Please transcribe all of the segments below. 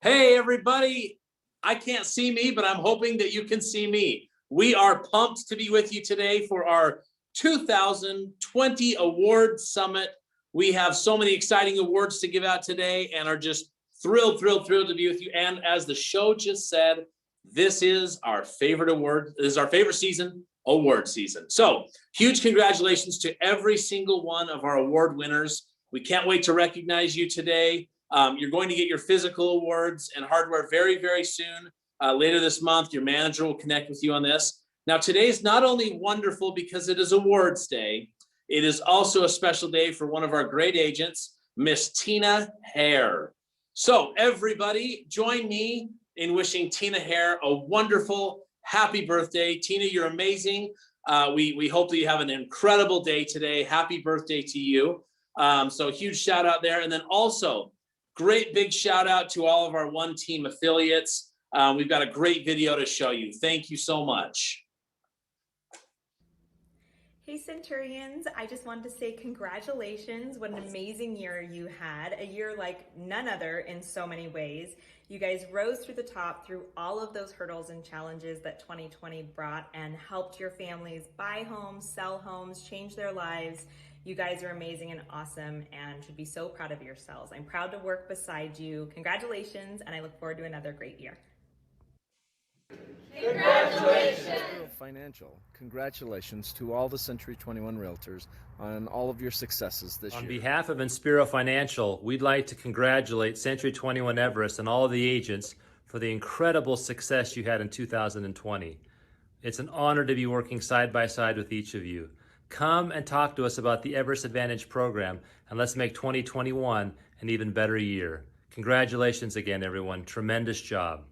Hey, everybody. I can't see me, but I'm hoping that you can see me. We are pumped to be with you today for our 2020 Award Summit. We have so many exciting awards to give out today and are just thrilled to be with you. And as the show just said, this is our favorite award. This is our favorite season, award season. So huge congratulations to every single one of our award winners. We can't wait to recognize you today. You're going to get your physical awards and hardware very soon. Later this month, your manager will connect with you on this. Now, today is not only wonderful because it is Awards Day, it is also a special day for one of our great agents, Miss Tina Hare. So everybody, join me in wishing Tina Hare a wonderful, happy birthday. Tina, you're amazing. We hope that you have an incredible day today. Happy birthday to you. So huge shout out there. And then also, great big shout out to all of our One Team affiliates. We've got a great video to show you. Thank you so much. Hey Centurions, I just wanted to say congratulations. What an amazing year you had. A year like none other in so many ways. You guys rose through the top through all of those hurdles and challenges that 2020 brought and helped your families buy homes, sell homes, change their lives. You guys are amazing and awesome and should be so proud of yourselves. I'm proud to work beside you. Congratulations, and I look forward to another great year. Congratulations! Financial, congratulations to all the Century 21 Realtors on all of your successes this year. On behalf of Inspiro Financial, we'd like to congratulate Century 21 Everest and all of the agents for the incredible success you had in 2020. It's an honor to be working side by side with each of you. Come and talk to us about the Everest Advantage program, and let's make 2021 an even better year. Congratulations again, everyone. Tremendous job.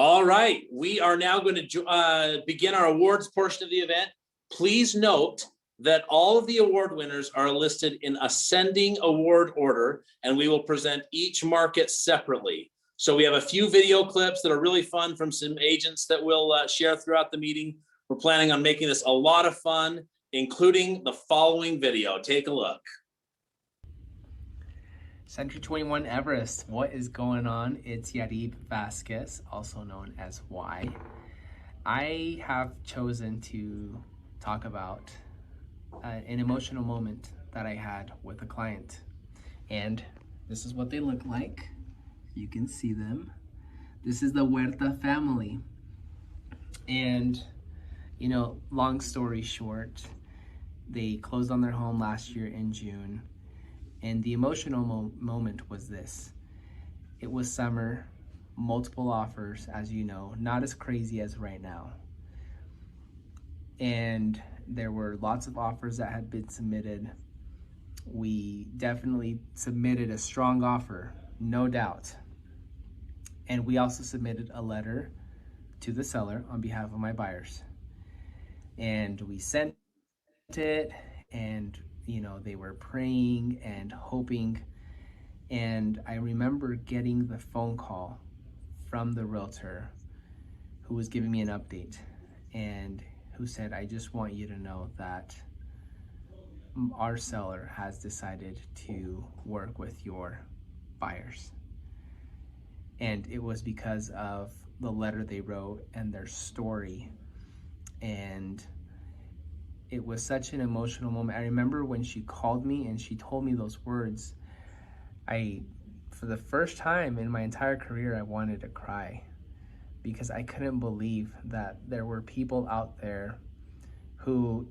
All right, we are now going to begin our awards portion of the event. Please note that all of the award winners are listed in ascending award order, and we will present each market separately. So we have a few video clips that are really fun from some agents that we'll share throughout the meeting. We're planning on making this a lot of fun, including the following video. Take a look. Century 21 Everest, what is going on? It's Yarib Vasquez, also known as Y. I have chosen to talk about an emotional moment that I had with a client. And this is what they look like. You can see them. This is the Huerta family. And, you know, long story short, they closed on their home last year in June. And the emotional moment was this. It was summer, multiple offers, as you know, not as crazy as right now. And there were lots of offers that had been submitted. We definitely submitted a strong offer, no doubt. And we also submitted a letter to the seller on behalf of my buyers. And we sent it, and you know, they were praying and hoping. And I remember getting the phone call from the realtor who was giving me an update and who said, I just want you to know that our seller has decided to work with your buyers. And it was because of the letter they wrote and their story. And it was such an emotional moment. I remember when she called me and she told me those words, for the first time in my entire career, I wanted to cry because I couldn't believe that there were people out there who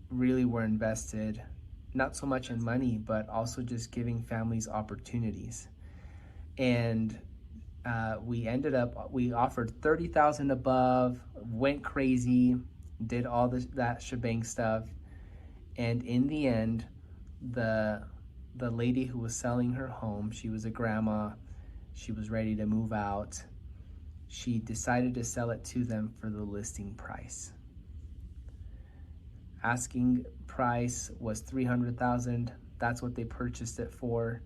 really were invested, not so much in money, but also just giving families opportunities. And we offered 30,000 above, went crazy, did all that shebang stuff, and in the end, the lady who was selling her home, she was a grandma, she was ready to move out, she decided to sell it to them for the listing price. Asking price was $300,000. That's what they purchased it for.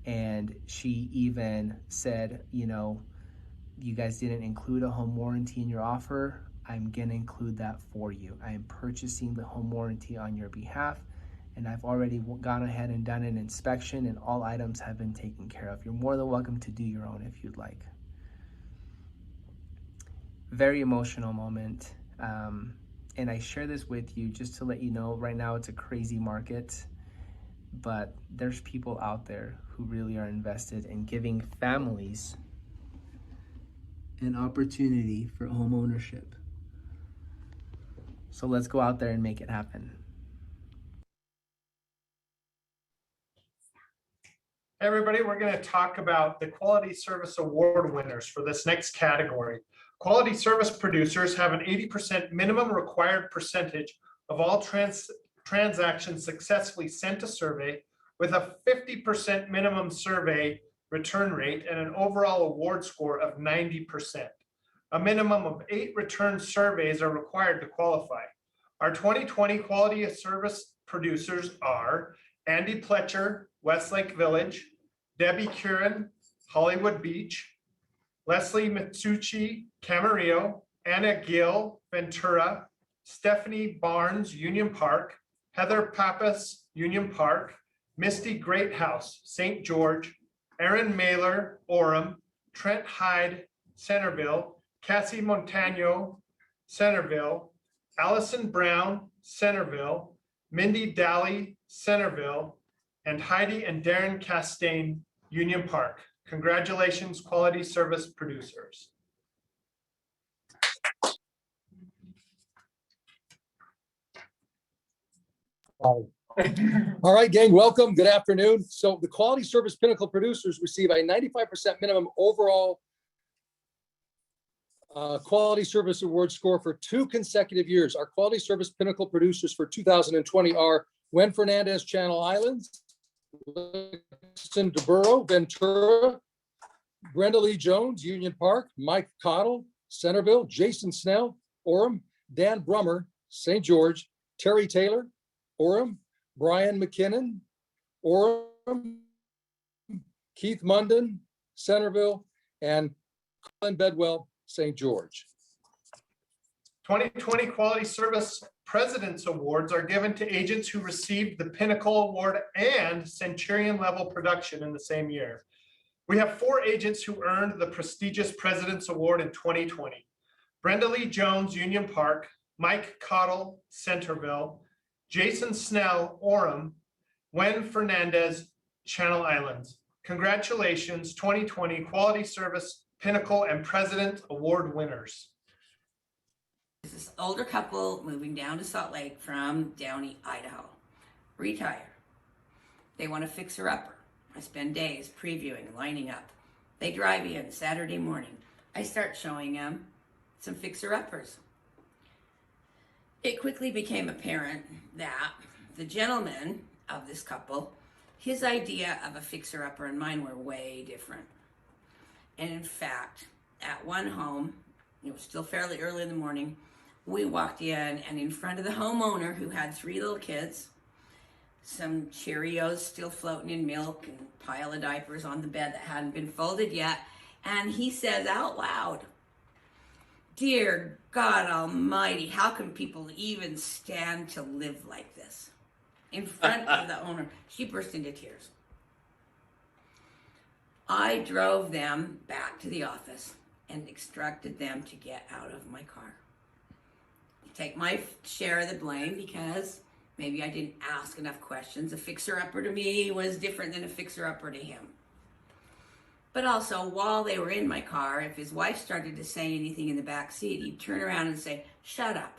And she even said, you know, you guys didn't include a home warranty in your offer. I'm gonna include that for you. I am purchasing the home warranty on your behalf, and I've already gone ahead and done an inspection, and all items have been taken care of. You're more than welcome to do your own if you'd like. Very emotional moment. And I share this with you just to let you know, right now it's a crazy market, but there's people out there who really are invested in giving families an opportunity for home ownership. So let's go out there and make it happen. Hey everybody, we're going to talk about the Quality Service Award winners for this next category. Quality service producers have an 80% minimum required percentage of all transactions successfully sent to survey, with a 50% minimum survey return rate and an overall award score of 90%. A minimum of 8 return surveys are required to qualify. Our 2020 Quality of Service producers are Andy Pletcher, Westlake Village; Debbie Curran, Hollywood Beach; Leslie Mitsuchi, Camarillo; Anna Gill, Ventura; Stephanie Barnes, Union Park; Heather Pappas, Union Park; Misty Greathouse, St. George; Aaron Mailer, Orem; Trent Hyde, Centerville; Cassie Montano, Centerville; Allison Brown, Centerville; Mindy Daly, Centerville; and Heidi and Darren Castaigne, Union Park. Congratulations, Quality Service producers. All right, gang, welcome. Good afternoon. So the Quality Service Pinnacle producers receive a 95% minimum overall Quality Service Award score for 2 consecutive years. Our Quality Service Pinnacle producers for 2020 are Gwen Fernandez, Channel Islands; Listen DeBurro, Ventura; Brenda Lee Jones, Union Park; Mike Cottle, Centerville; Jason Snell, Orem; Dan Brummer, St. George; Terry Taylor, Orem; Brian McKinnon, Orem; Keith Munden, Centerville; and Colin Bedwell, St. George. 2020 Quality Service President's Awards are given to agents who received the Pinnacle Award and Centurion level production in the same year. We have 4 agents who earned the prestigious President's Award in 2020. Brenda Lee Jones, Union Park; Mike Cottle, Centerville; Jason Snell, Orem; Gwen Fernandez, Channel Islands. Congratulations, 2020 Quality Service Pinnacle and President Award winners. This older couple moving down to Salt Lake from Downey, Idaho. Retire. They want a fixer-upper. I spend days previewing and lining up. They drive in Saturday morning. I start showing them some fixer-uppers. It quickly became apparent that the gentleman of this couple, his idea of a fixer-upper and mine were way different. And in fact, at one home, it was still fairly early in the morning, we walked in, and in front of the homeowner, who had 3 little kids, some Cheerios still floating in milk, and a pile of diapers on the bed that hadn't been folded yet, and he says out loud, "Dear God Almighty, how can people even stand to live like this?" In front of the owner. She burst into tears. I drove them back to the office and instructed them to get out of my car. Take my share of the blame because maybe I didn't ask enough questions. A fixer-upper to me was different than a fixer-upper to him. But also, while they were in my car, if his wife started to say anything in the back seat, he'd turn around and say, "Shut up."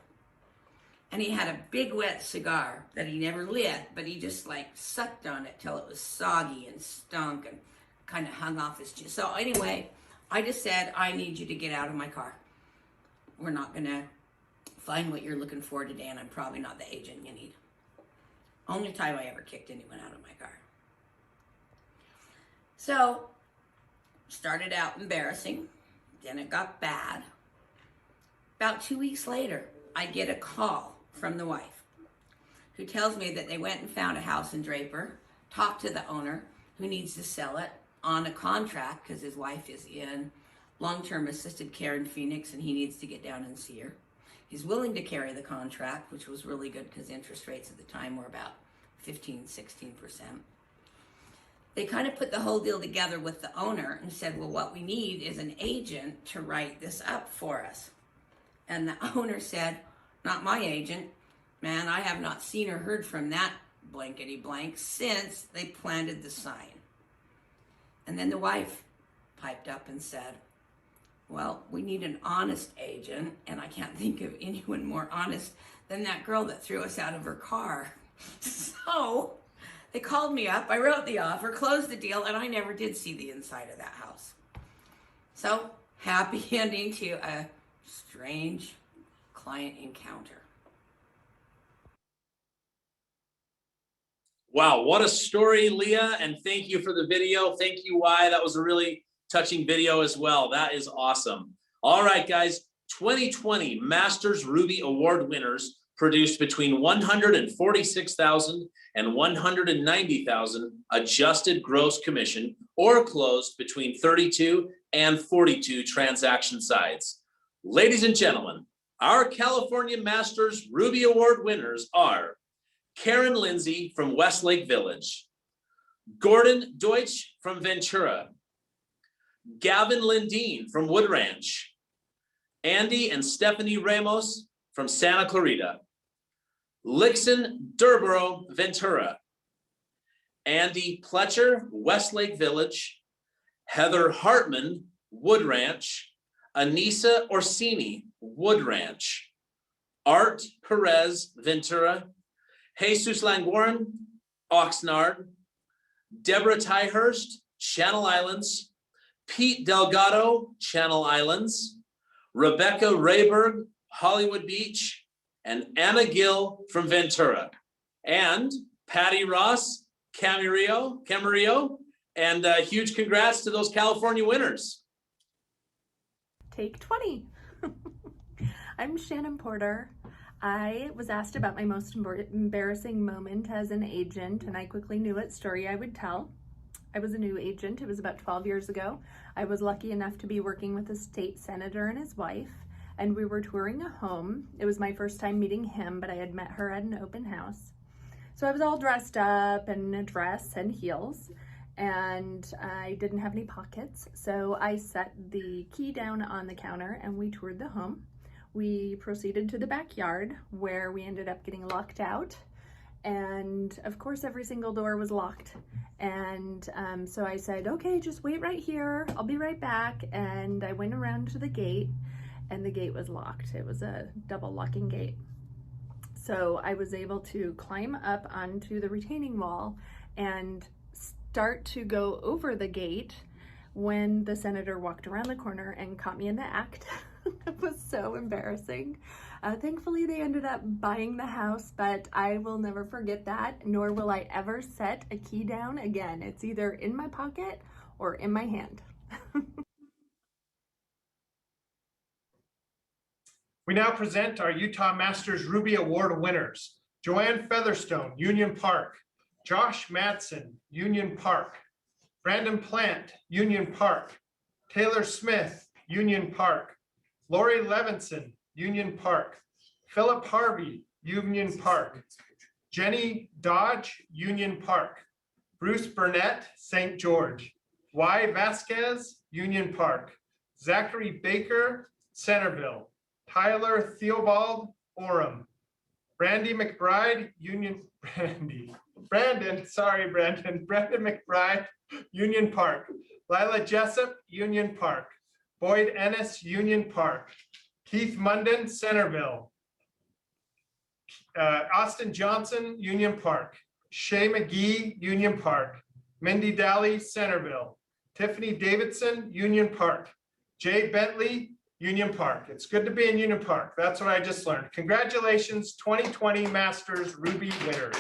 And he had a big wet cigar that he never lit, but he just like sucked on it till it was soggy and stunk and kind of hung off his chin. So anyway, I just said, "I need you to get out of my car. We're not gonna find what you're looking for today, and I'm probably not the agent you need." Only time I ever kicked anyone out of my car. So, started out embarrassing, then it got bad. About 2 weeks later, I get a call from the wife who tells me that they went and found a house in Draper, talked to the owner who needs to sell it on a contract because his wife is in long-term assisted care in Phoenix and he needs to get down and see her. He's willing to carry the contract, which was really good because interest rates at the time were about 15, 16%. They kind of put the whole deal together with the owner and said, well, what we need is an agent to write this up for us. And the owner said, not my agent. Man, I have not seen or heard from that blankety blank since they planted the sign. And then the wife piped up and said, well, we need an honest agent, and I can't think of anyone more honest than that girl that threw us out of her car. So they called me up, I wrote the offer, closed the deal, and I never did see the inside of that house. So happy ending to a strange client encounter. Wow, what a story, Leah, and thank you for the video. Thank you, Y. That was a really touching video as well. That is awesome. All right, guys, 2020 Masters Ruby Award winners produced between $146,000 and $190,000 adjusted gross commission, or closed between 32 and 42 transaction sides. Ladies and gentlemen, our California Masters Ruby Award winners are Karen Lindsay from Westlake Village, Gordon Deutsch from Ventura, Gavin Lindeen from Wood Ranch, Andy and Stephanie Ramos from Santa Clarita, Lixon Durborough, Ventura, Andy Pletcher, Westlake Village, Heather Hartman, Wood Ranch, Anissa Orsini, Wood Ranch, Art Perez, Ventura, Jesus Langwarren, Oxnard, Deborah Tyhurst, Channel Islands, Pete Delgado, Channel Islands, Rebecca Rayberg, Hollywood Beach, and Anna Gill from Ventura, and Patty Ross, Camarillo, and huge congrats to those California winners. Take 20. I'm Shannon Porter. I was asked about my most embarrassing moment as an agent, and I quickly knew what story I would tell. I was a new agent. It was about 12 years ago. I was lucky enough to be working with a state senator and his wife, and we were touring a home. It was my first time meeting him, but I had met her at an open house. So I was all dressed up in a dress and heels, and I didn't have any pockets. So I set the key down on the counter and we toured the home. We proceeded to the backyard where we ended up getting locked out. And of course, every single door was locked. And so I said, okay, just wait right here. I'll be right back. And I went around to the gate and the gate was locked. It was a double locking gate. So I was able to climb up onto the retaining wall and start to go over the gate when the senator walked around the corner and caught me in the act. It was so embarrassing. Thankfully, they ended up buying the house, but I will never forget that, nor will I ever set a key down again. It's either in my pocket or in my hand. We now present our Utah Masters Ruby Award winners. Joanne Featherstone, Union Park. Josh Madsen, Union Park. Brandon Plant, Union Park. Taylor Smith, Union Park. Lori Levinson, Union Park. Philip Harvey, Union Park. Jenny Dodge, Union Park. Bruce Burnett, St. George. Y. Vasquez, Union Park. Zachary Baker, Centerville. Tyler Theobald, Orem. Brandon McBride, Brandon McBride, Union Park. Lila Jessup, Union Park. Boyd Ennis, Union Park. Keith Munden, Centerville. Austin Johnson, Union Park. Shay McGee, Union Park. Mindy Daly, Centerville. Tiffany Davidson, Union Park. Jay Bentley, Union Park. It's good to be in Union Park. That's what I just learned. Congratulations, 2020 Masters Ruby winners.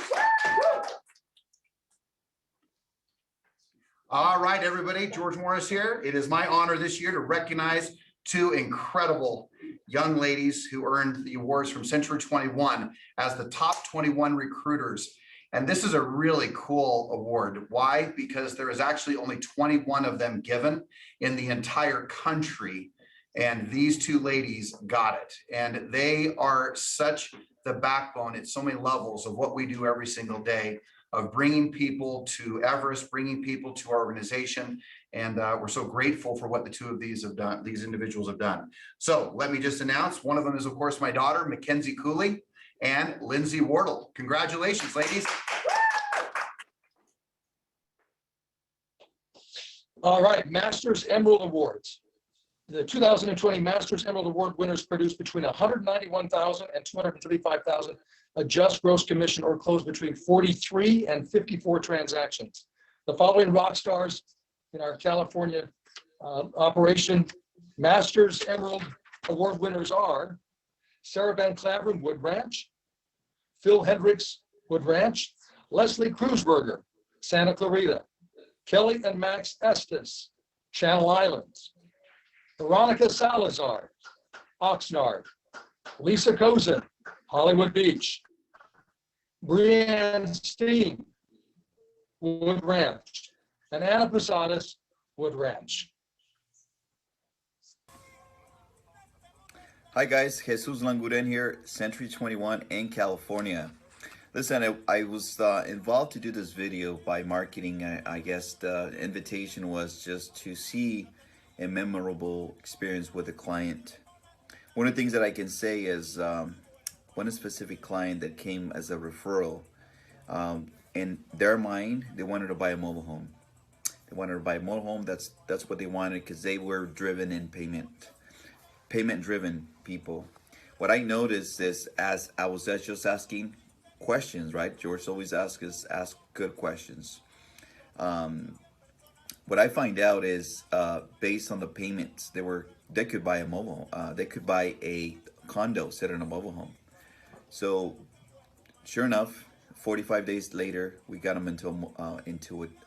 All right, everybody, George Morris here. It is my honor this year to recognize two incredible young ladies who earned the awards from Century 21 as the top 21 recruiters. And this is a really cool award. Why? Because there is actually only 21 of them given in the entire country. And these two ladies got it. And they are such the backbone at so many levels of what we do every single day, of bringing people to Everest, bringing people to our organization. And we're so grateful for what the two of these have done, these individuals have done. So let me just announce, one of them is, of course, my daughter, Mackenzie Cooley, and Lindsay Wardle. Congratulations, ladies. All right, Masters Emerald Awards. The 2020 Masters Emerald Award winners produced between 191,000 and 235,000 adjust gross commission, or closed between 43 and 54 transactions. The following rock stars in our California operation Masters Emerald Award winners are Sarah Van Claveren, Wood Ranch; Phil Hendricks, Wood Ranch; Leslie Kruzberger, Santa Clarita; Kelly and Max Estes, Channel Islands; Veronica Salazar, Oxnard; Lisa Kozin, Hollywood Beach; Brianne Steen, Wood Ranch; and Anna Posadas, Wood Ranch. Hi guys, Jesus Languren here, Century 21 in California. Listen, I was involved to do this video by marketing. I guess the invitation was just to see a memorable experience with a client. One of the things that I can say is one specific client that came as a referral. In their mind, they wanted to buy a mobile home. They wanted to buy a mobile home. That's what they wanted, because they were driven in payment-driven people. What I noticed is, as I was just asking questions, right? George always asks good questions. What I find out is, based on the payments, they could buy a mobile, they could buy a condo set in a mobile home. So, sure enough, 45 days later, we got them into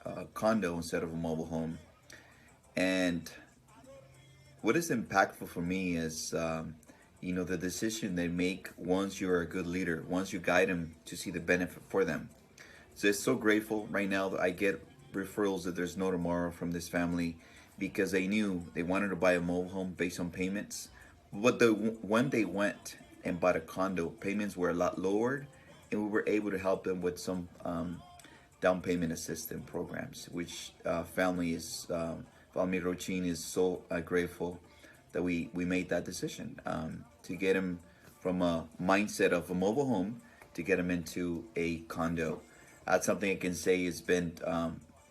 a condo instead of a mobile home. And what is impactful for me is, the decision they make once you're a good leader, once you guide them to see the benefit for them. So it's so grateful right now that I get referrals that there's no tomorrow from this family, because they knew they wanted to buy a mobile home based on payments. But when they went and bought a condo, payments were a lot lower, and we were able to help them with some down payment assistance programs, which family Rochin is so grateful that we made that decision to get him from a mindset of a mobile home to get him into a condo. That's something I can say has been,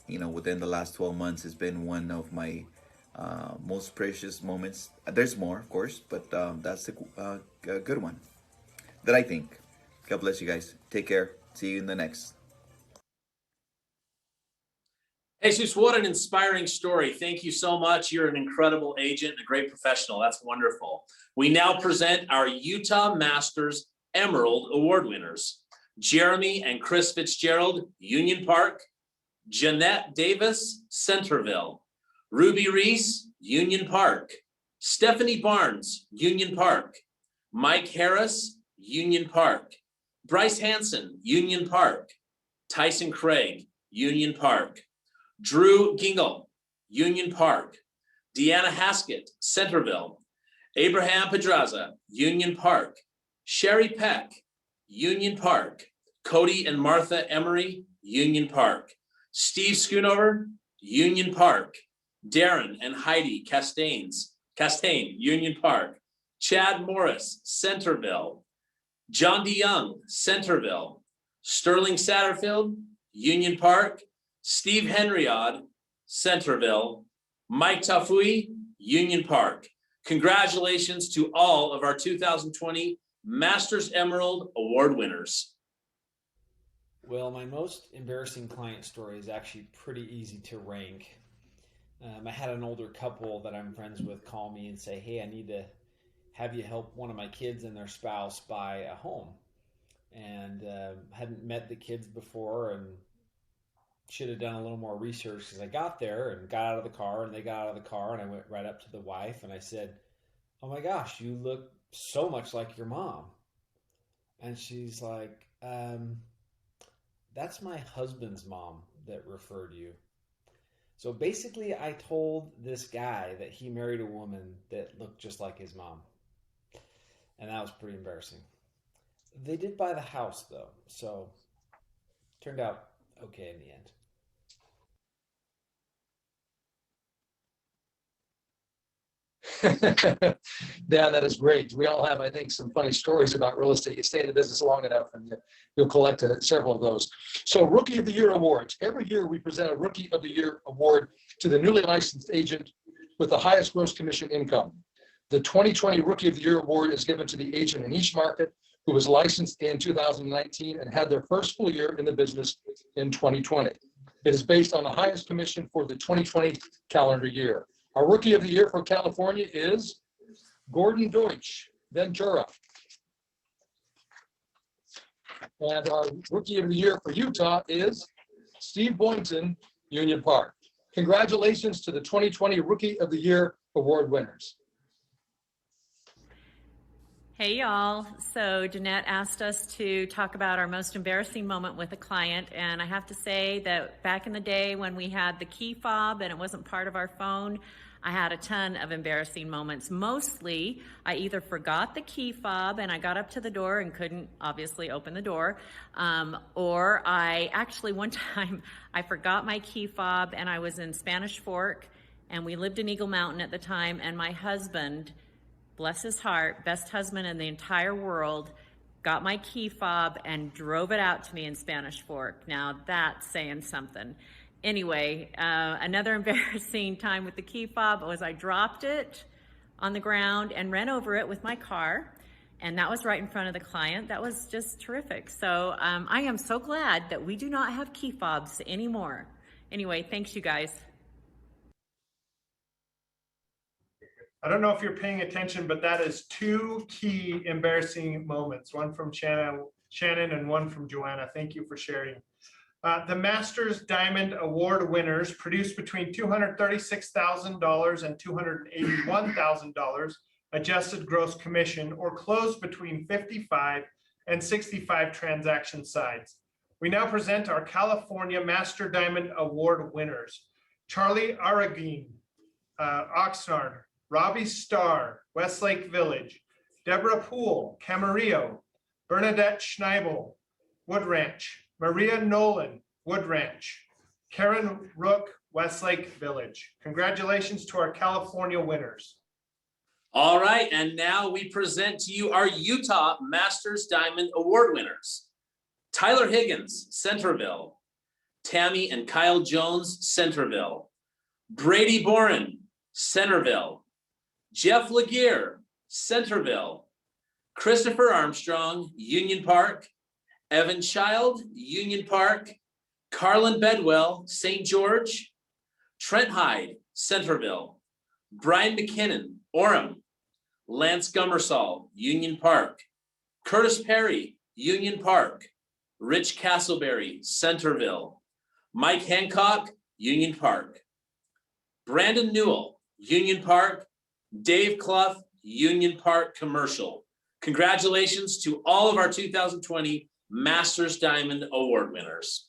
within the last 12 months, has been one of my most precious moments. There's more, of course, but that's a good one that I think. God bless you guys. Take care. See you in the next. Jesus, what an inspiring story. Thank you so much. You're an incredible agent and a great professional. That's wonderful. We now present our Utah Masters Emerald Award winners. Jeremy and Chris Fitzgerald, Union Park; Jeanette Davis, Centerville; Ruby Reese, Union Park; Stephanie Barnes, Union Park; Mike Harris, Union Park; Bryce Hanson, Union Park; Tyson Craig, Union Park; Drew Gingle, Union Park; Deanna Haskett, Centerville; Abraham Pedraza, Union Park; Sherry Peck, Union Park; Cody and Martha Emery, Union Park; Steve Schoonover, Union Park; Darren and Heidi Castain, Union Park; Chad Morris, Centerville; John DeYoung, Centerville; Sterling Satterfield, Union Park; Steve Henriod, Centerville; Mike Tafui, Union Park. Congratulations to all of our 2020 Masters Emerald Award winners. Well, my most embarrassing client story is actually pretty easy to rank. I had an older couple that I'm friends with call me and say, hey, I need to have you help one of my kids and their spouse buy a home. And hadn't met the kids before and should have done a little more research, because I got there and got out of the car, and they got out of the car, and I went right up to the wife and I said, oh my gosh, you look so much like your mom. And she's like, that's my husband's mom that referred you. So basically I told this guy that he married a woman that looked just like his mom. And that was pretty embarrassing. They did buy the house though, so turned out okay in the end. Dan, that is great. We all have, I think, some funny stories about real estate. You stay in the business long enough and you'll collect several of those. So Rookie of the Year awards. Every year we present a Rookie of the Year award to the newly licensed agent with the highest gross commission income. The 2020 Rookie of the Year award is given to the agent in each market who was licensed in 2019 and had their first full year in the business in 2020. It is based on the highest commission for the 2020 calendar year. Our Rookie of the Year for California is Gordon Deutsch, Ventura. And our Rookie of the Year for Utah is Steve Boynton, Union Park. Congratulations to the 2020 Rookie of the Year award winners. Hey y'all, so Jeanette asked us to talk about our most embarrassing moment with a client, and I have to say that back in the day when we had the key fob and it wasn't part of our phone, I had a ton of embarrassing moments. Mostly, I either forgot the key fob and I got up to the door and couldn't obviously open the door, or I actually one time I forgot my key fob and I was in Spanish Fork and we lived in Eagle Mountain at the time, and my husband, bless his heart, best husband in the entire world, got my key fob and drove it out to me in Spanish Fork. Now that's saying something. Anyway, another embarrassing time with the key fob was I dropped it on the ground and ran over it with my car. And that was right in front of the client. That was just terrific. So I am so glad that we do not have key fobs anymore. Anyway, thanks you guys. I don't know if you're paying attention, but that is two key embarrassing moments, one from Shannon and one from Joanna. Thank you for sharing. The Masters Diamond Award winners produced between $236,000 and $281,000 adjusted gross commission, or closed between 55 and 65 transaction sides. We now present our California Master Diamond Award winners: Charlie Aragin, Oxnard; Robbie Starr, Westlake Village; Deborah Poole, Camarillo; Bernadette Schneibel, Wood Ranch; Maria Nolan, Wood Ranch; Karen Rook, Westlake Village. Congratulations to our California winners. All right, and now we present to you our Utah Masters Diamond Award winners: Tyler Higgins, Centerville; Tammy and Kyle Jones, Centerville; Brady Boren, Centerville; Jeff Laguerre, Centerville; Christopher Armstrong, Union Park; Evan Child, Union Park; Carlin Bedwell, St. George; Trent Hyde, Centerville; Brian McKinnon, Orem; Lance Gummersall, Union Park; Curtis Perry, Union Park; Rich Castleberry, Centerville; Mike Hancock, Union Park; Brandon Newell, Union Park; Dave Clough, Union Park Commercial. Congratulations to all of our 2020 Masters Diamond Award winners.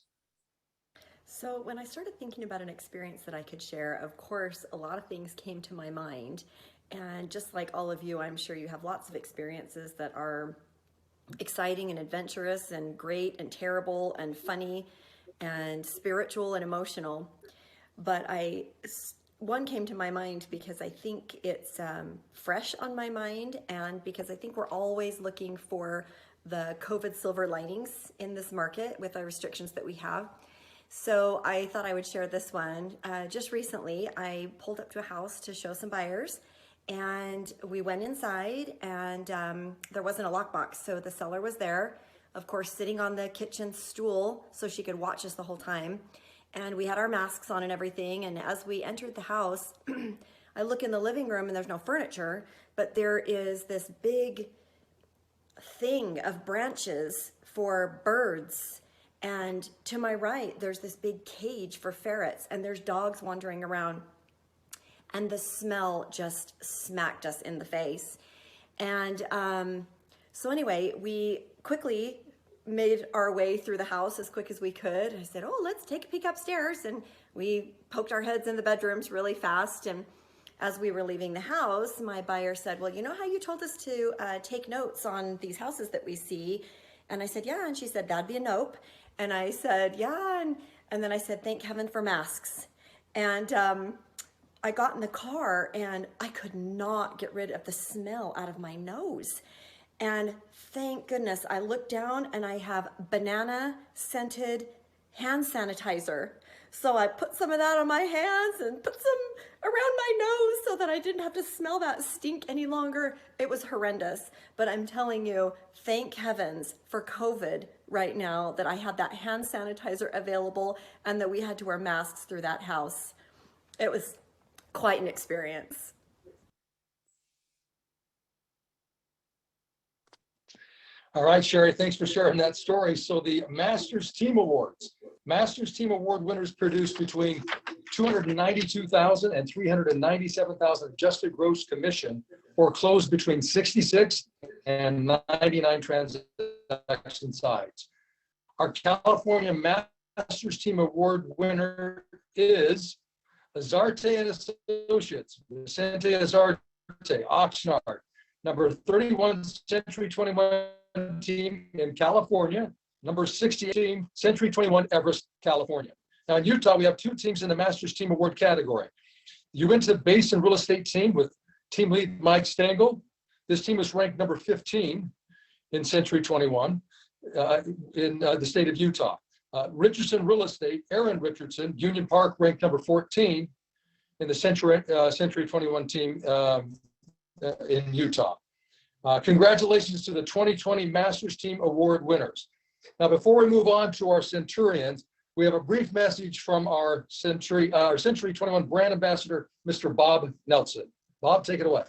So when I started thinking about an experience that I could share, of course, a lot of things came to my mind. And just like all of you, I'm sure you have lots of experiences that are exciting and adventurous and great and terrible and funny and spiritual and emotional. But one came to my mind because I think it's fresh on my mind, and because I think we're always looking for the COVID silver linings in this market with the restrictions that we have. So I thought I would share this one. Just recently, I pulled up to a house to show some buyers, and we went inside, and there wasn't a lockbox, so the seller was there, of course, sitting on the kitchen stool so she could watch us the whole time. And we had our masks on and everything. And as we entered the house, I look in the living room and there's no furniture, but there is this big thing of branches for birds. And to my right, there's this big cage for ferrets, and there's dogs wandering around. And the smell just smacked us in the face. And so anyway, we quickly made our way through the house as quick as we could. I said, oh, let's take a peek upstairs. And we poked our heads in the bedrooms really fast. And as we were leaving the house, my buyer said, well, you know how you told us to take notes on these houses that we see? And I said, yeah. And she said, that'd be a nope. And I said, yeah. And then I said, thank heaven for masks. And I got in the car and I could not get rid of the smell out of my nose. And thank goodness I looked down and I have banana scented hand sanitizer. So I put some of that on my hands and put some around my nose so that I didn't have to smell that stink any longer. It was horrendous. But I'm telling you, thank heavens for COVID right now that I had that hand sanitizer available and that we had to wear masks through that house. It was quite an experience. All right, Sherry, thanks for sharing that story. So the Masters Team Awards. Masters Team Award winners produced between $292,000 and $397,000 adjusted gross commission, or closed between 66 and 99 transaction sides. Our California Masters Team Award winner is Azarte and Associates, Vicente Azarte, Oxnard, number 31 Century 21 team in California, number 68 team, Century 21 Everest, California. Now in Utah, we have two teams in the Masters Team Award category. You went to the base and real estate team with team lead Mike Stengel. This team was ranked number 15 in Century 21 in the state of Utah. Richardson Real Estate, Aaron Richardson, Union Park, ranked number 14 in the Century 21 team in Utah. Congratulations to the 2020 Masters Team Award winners. Now, before we move on to our Centurions, we have a brief message from our Century 21 brand ambassador, Mr. Bob Nelson. Bob, take it away.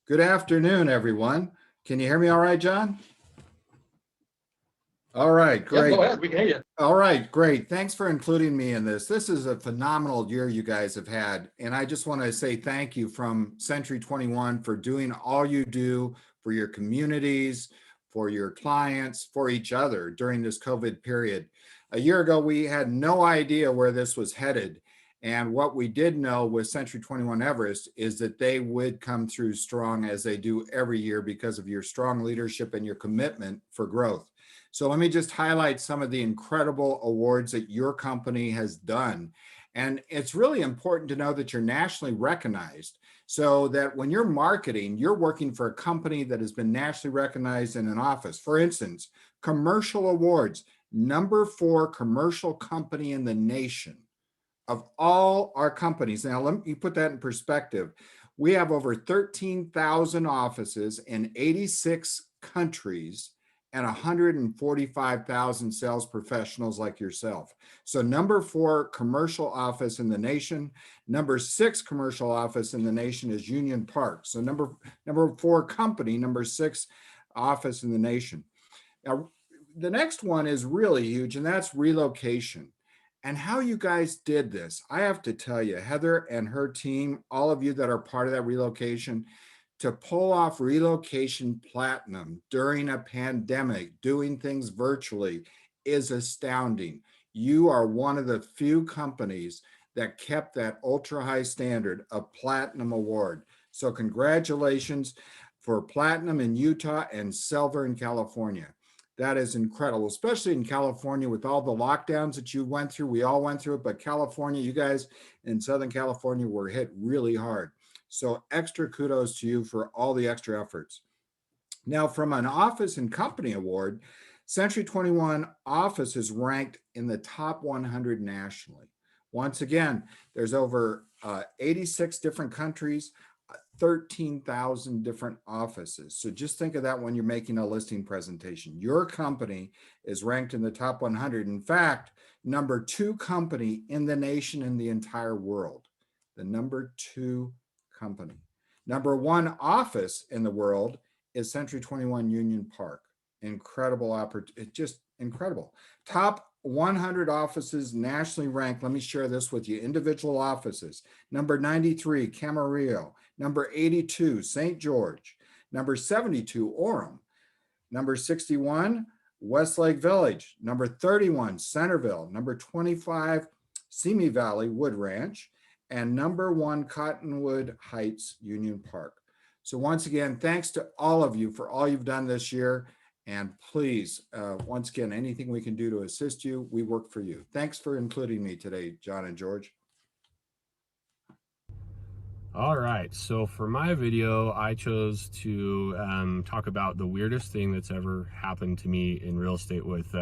Good afternoon, everyone. Can you hear me all right, John? All right, great. Yeah, go ahead, we can hear you. All right, great. Thanks for including me in this. This is a phenomenal year you guys have had. And I just want to say thank you from Century 21 for doing all you do for your communities, for your clients, for each other during this COVID period. A year ago, we had no idea where this was headed. And what we did know with Century 21 Everest is that they would come through strong, as they do every year, because of your strong leadership and your commitment for growth. So let me just highlight some of the incredible awards that your company has done. And it's really important to know that you're nationally recognized, so that when you're marketing, you're working for a company that has been nationally recognized in an office. For instance, commercial awards, number 4 commercial company in the nation of all our companies. Now, let me put that in perspective. We have over 13,000 offices in 86 countries and 145,000 sales professionals like yourself. So number 4 commercial office in the nation. Number 6 commercial office in the nation is Union Park. So number 4 company, number 6 office in the nation. Now, the next one is really huge, and that's relocation. And how you guys did this, I have to tell you, Heather and her team, all of you that are part of that relocation, to pull off Relocation Platinum during a pandemic, doing things virtually, is astounding. You are one of the few companies that kept that ultra high standard of Platinum Award. So congratulations for Platinum in Utah and Silver in California. That is incredible, especially in California with all the lockdowns that you went through. We all went through it, but California, you guys in Southern California were hit really hard. So extra kudos to you for all the extra efforts. Now, from an office and company award, Century 21 office is ranked in the top 100 nationally. Once again, there's over 86 different countries, 13,000 different offices. So just think of that when you're making a listing presentation. Your company is ranked in the top 100. In fact, number 2 company in the nation, in the entire world. The number 2 company. Number 1 office in the world is Century 21 Union Park. Incredible opportunity, just incredible. Top 100 offices nationally ranked. Let me share this with you. Individual offices. Number 93, Camarillo. Number 82, St. George. Number 72, Orem. Number 61, Westlake Village. Number 31, Centerville. Number 25, Simi Valley Wood Ranch. And number 1, Cottonwood Heights Union Park. So once again, thanks to all of you for all you've done this year. And please, once again, anything we can do to assist you, we work for you. Thanks for including me today, John and George. All right, so for my video, I chose to talk about the weirdest thing that's ever happened to me in real estate with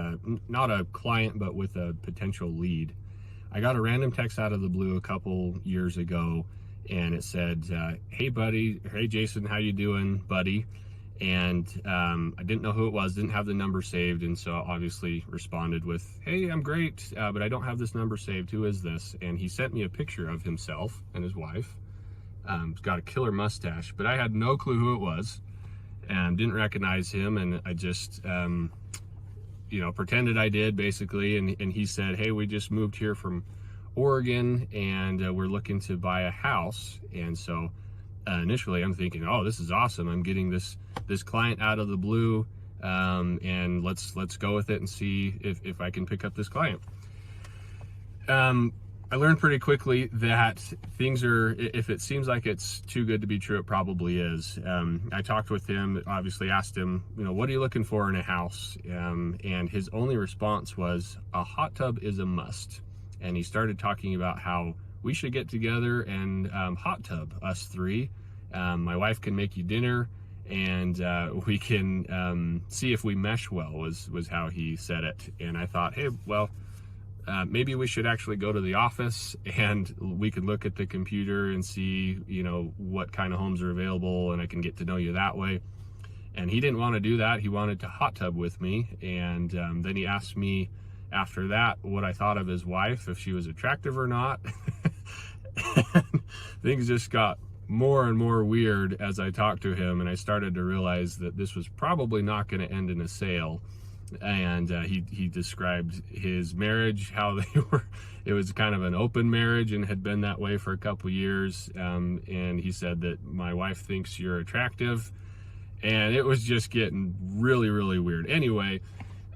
not a client, but with a potential lead. I got a random text out of the blue a couple years ago, and it said, hey buddy, hey Jason, how you doing, buddy? And I didn't know who it was, didn't have the number saved, and so obviously responded with, hey, I'm great, but I don't have this number saved, who is this? And he sent me a picture of himself and his wife. He's got a killer mustache, but I had no clue who it was and didn't recognize him, and I just you know, pretended I did basically, and he said, hey, we just moved here from Oregon and we're looking to buy a house. And so initially I'm thinking, oh, this is awesome, I'm getting this client out of the blue, and let's go with it and see if I can pick up this client. I learned pretty quickly that things are, if it seems like it's too good to be true, it probably is. I talked with him, obviously asked him, you know, what are you looking for in a house? And his only response was, a hot tub is a must. And he started talking about how we should get together and hot tub, us three. My wife can make you dinner, and we can see if we mesh well, was how he said it. And I thought, hey, well, maybe we should actually go to the office and we could look at the computer and see, you know, what kind of homes are available, and I can get to know you that way. And he didn't want to do that. He wanted to hot tub with me. And then he asked me after that what I thought of his wife, if she was attractive or not. And things just got more and more weird as I talked to him, and I started to realize that this was probably not going to end in a sale. And he described his marriage, how they were, it was kind of an open marriage and had been that way for a couple years. And he said that my wife thinks you're attractive, and it was just getting really, really weird. Anyway,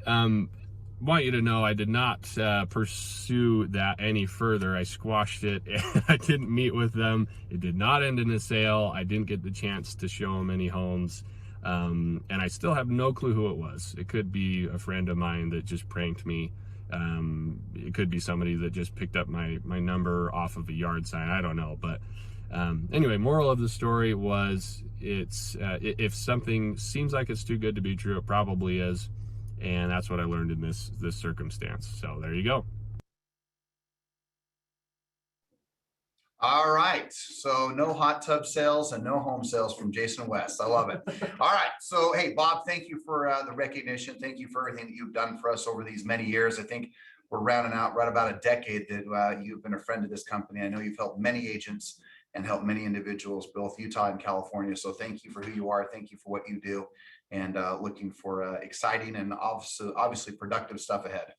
want you to know I did not pursue that any further. I squashed it, and I didn't meet with them. It did not end in a sale. I didn't get the chance to show them any homes. And I still have no clue who it was. It could be a friend of mine that just pranked me. It could be somebody that just picked up my number off of a yard sign. I don't know. But anyway, moral of the story was, it's if something seems like it's too good to be true, it probably is. And that's what I learned in this circumstance. So there you go. All right, so no hot tub sales and no home sales from Jason West. I love it. All right, so hey, Bob, thank you for the recognition. Thank you for everything that you've done for us over these many years. I think we're rounding out right about a decade that you've been a friend of this company. I know you've helped many agents and helped many individuals, both Utah and California. So thank you for who you are. Thank you for what you do, and looking for exciting and obviously productive stuff ahead.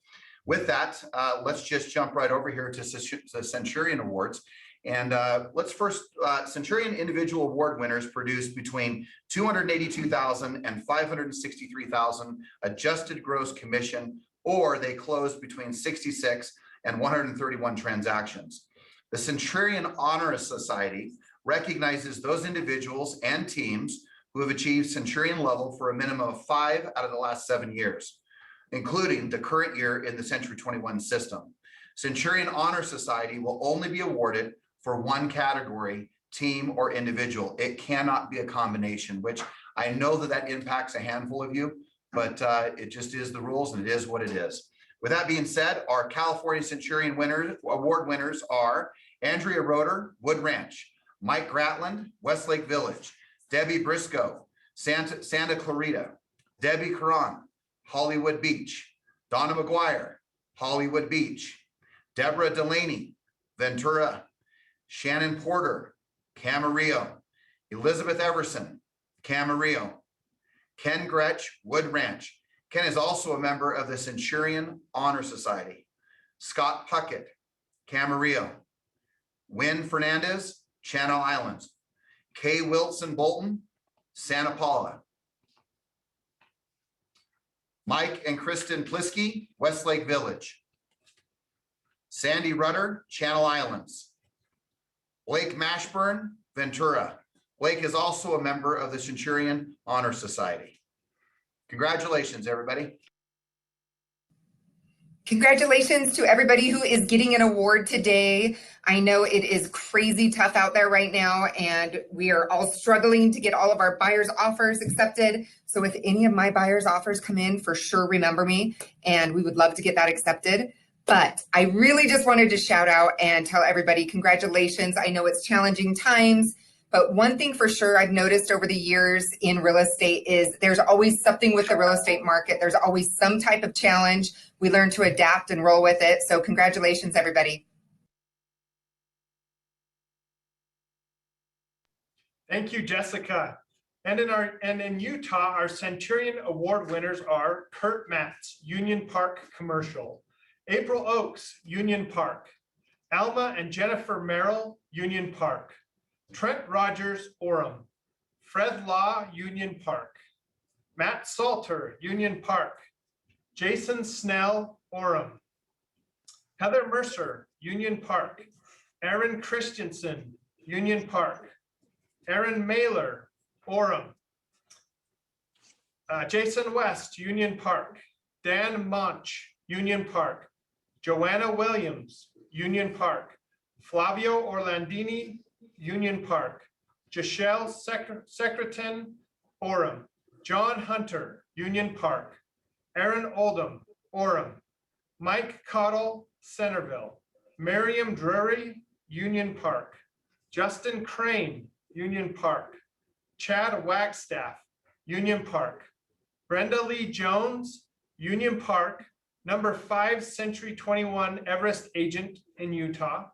With that, let's just jump right over here to the Centurion Awards. And let's first, Centurion individual award winners produced between $282,000 and $563,000 adjusted gross commission, or they closed between 66 and 131 transactions. The Centurion Honor Society recognizes those individuals and teams who have achieved Centurion level for a minimum of 5 out of the last 7 years, including the current year in the Century 21 system. Centurion Honor Society will only be awarded for one category, team or individual. It cannot be a combination, which I know that impacts a handful of you, but it just is the rules, and it is what it is. With that being said, our California Centurion award winners are Andrea Roeder, Wood Ranch; Mike Gratland, Westlake Village; Debbie Briscoe, Santa Clarita; Debbie Caron, Hollywood Beach; Donna McGuire, Hollywood Beach; Deborah Delaney, Ventura; Shannon Porter, Camarillo; Elizabeth Everson, Camarillo; Ken Gretsch, Wood Ranch. Ken is also a member of the Centurion Honor Society. Scott Puckett, Camarillo; Wynn Fernandez, Channel Islands; Kay Wilson Bolton, Santa Paula; Mike and Kristen Plisky, Westlake Village. Sandy Rudder, Channel Islands. Blake Mashburn, Ventura. Blake is also a member of the Centurion Honor Society. Congratulations, everybody. Congratulations to everybody who is getting an award today. I know it is crazy tough out there right now, and we are all struggling to get all of our buyers' offers accepted. So if any of my buyers' offers come in, for sure remember me, and we would love to get that accepted. But I really just wanted to shout out and tell everybody congratulations. I know it's challenging times, but one thing for sure I've noticed over the years in real estate is there's always something with the real estate market. There's always some type of challenge. We learn to adapt and roll with it. So congratulations, everybody. Thank you, Jessica. And in Utah, our Centurion Award winners are Kurt Matz, Union Park Commercial, April Oaks, Union Park, Alma and Jennifer Merrill, Union Park, Trent Rogers, Orem, Fred Law, Union Park, Matt Salter, Union Park, Jason Snell, Orem, Heather Mercer, Union Park, Aaron Christensen, Union Park, Aaron Mailer, Orem, Jason West, Union Park, Dan Monch, Union Park, Joanna Williams, Union Park, Flavio Orlandini, Union Park, Jashelle Secretan, Orem, John Hunter, Union Park, Aaron Oldham, Orem, Mike Cottle, Centerville, Miriam Drury, Union Park, Justin Crane, Union Park, Chad Wagstaff, Union Park, Brenda Lee Jones, Union Park, number 5 Century 21 Everest agent in Utah,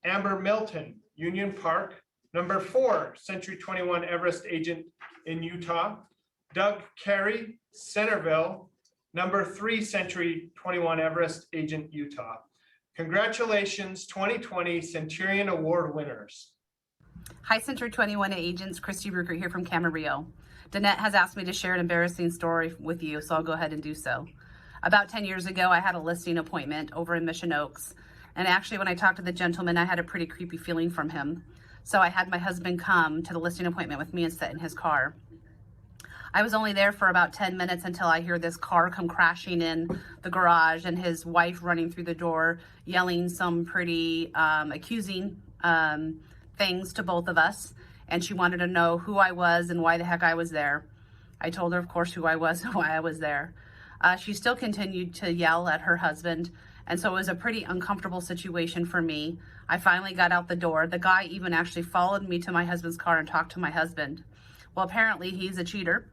Amber Milton, Union Park, number 4 Century 21 Everest agent in Utah, Doug Carey, Centerville, number 3 Century 21 Everest agent, Utah. Congratulations, 2020 Centurion Award winners. Hi, Century 21 agents, Christy Ruger here from Camarillo. Danette has asked me to share an embarrassing story with you, so I'll go ahead and do so. About 10 years ago, I had a listing appointment over in Mission Oaks. And actually, when I talked to the gentleman, I had a pretty creepy feeling from him. So I had my husband come to the listing appointment with me and sit in his car. I was only there for about 10 minutes until I hear this car come crashing in the garage and his wife running through the door, yelling some pretty accusing things to both of us. And she wanted to know who I was and why the heck I was there. I told her, of course, who I was and why I was there. She still continued to yell at her husband, and so it was a pretty uncomfortable situation for me. I finally got out the door. The guy even actually followed me to my husband's car and talked to my husband. Well, apparently he's a cheater.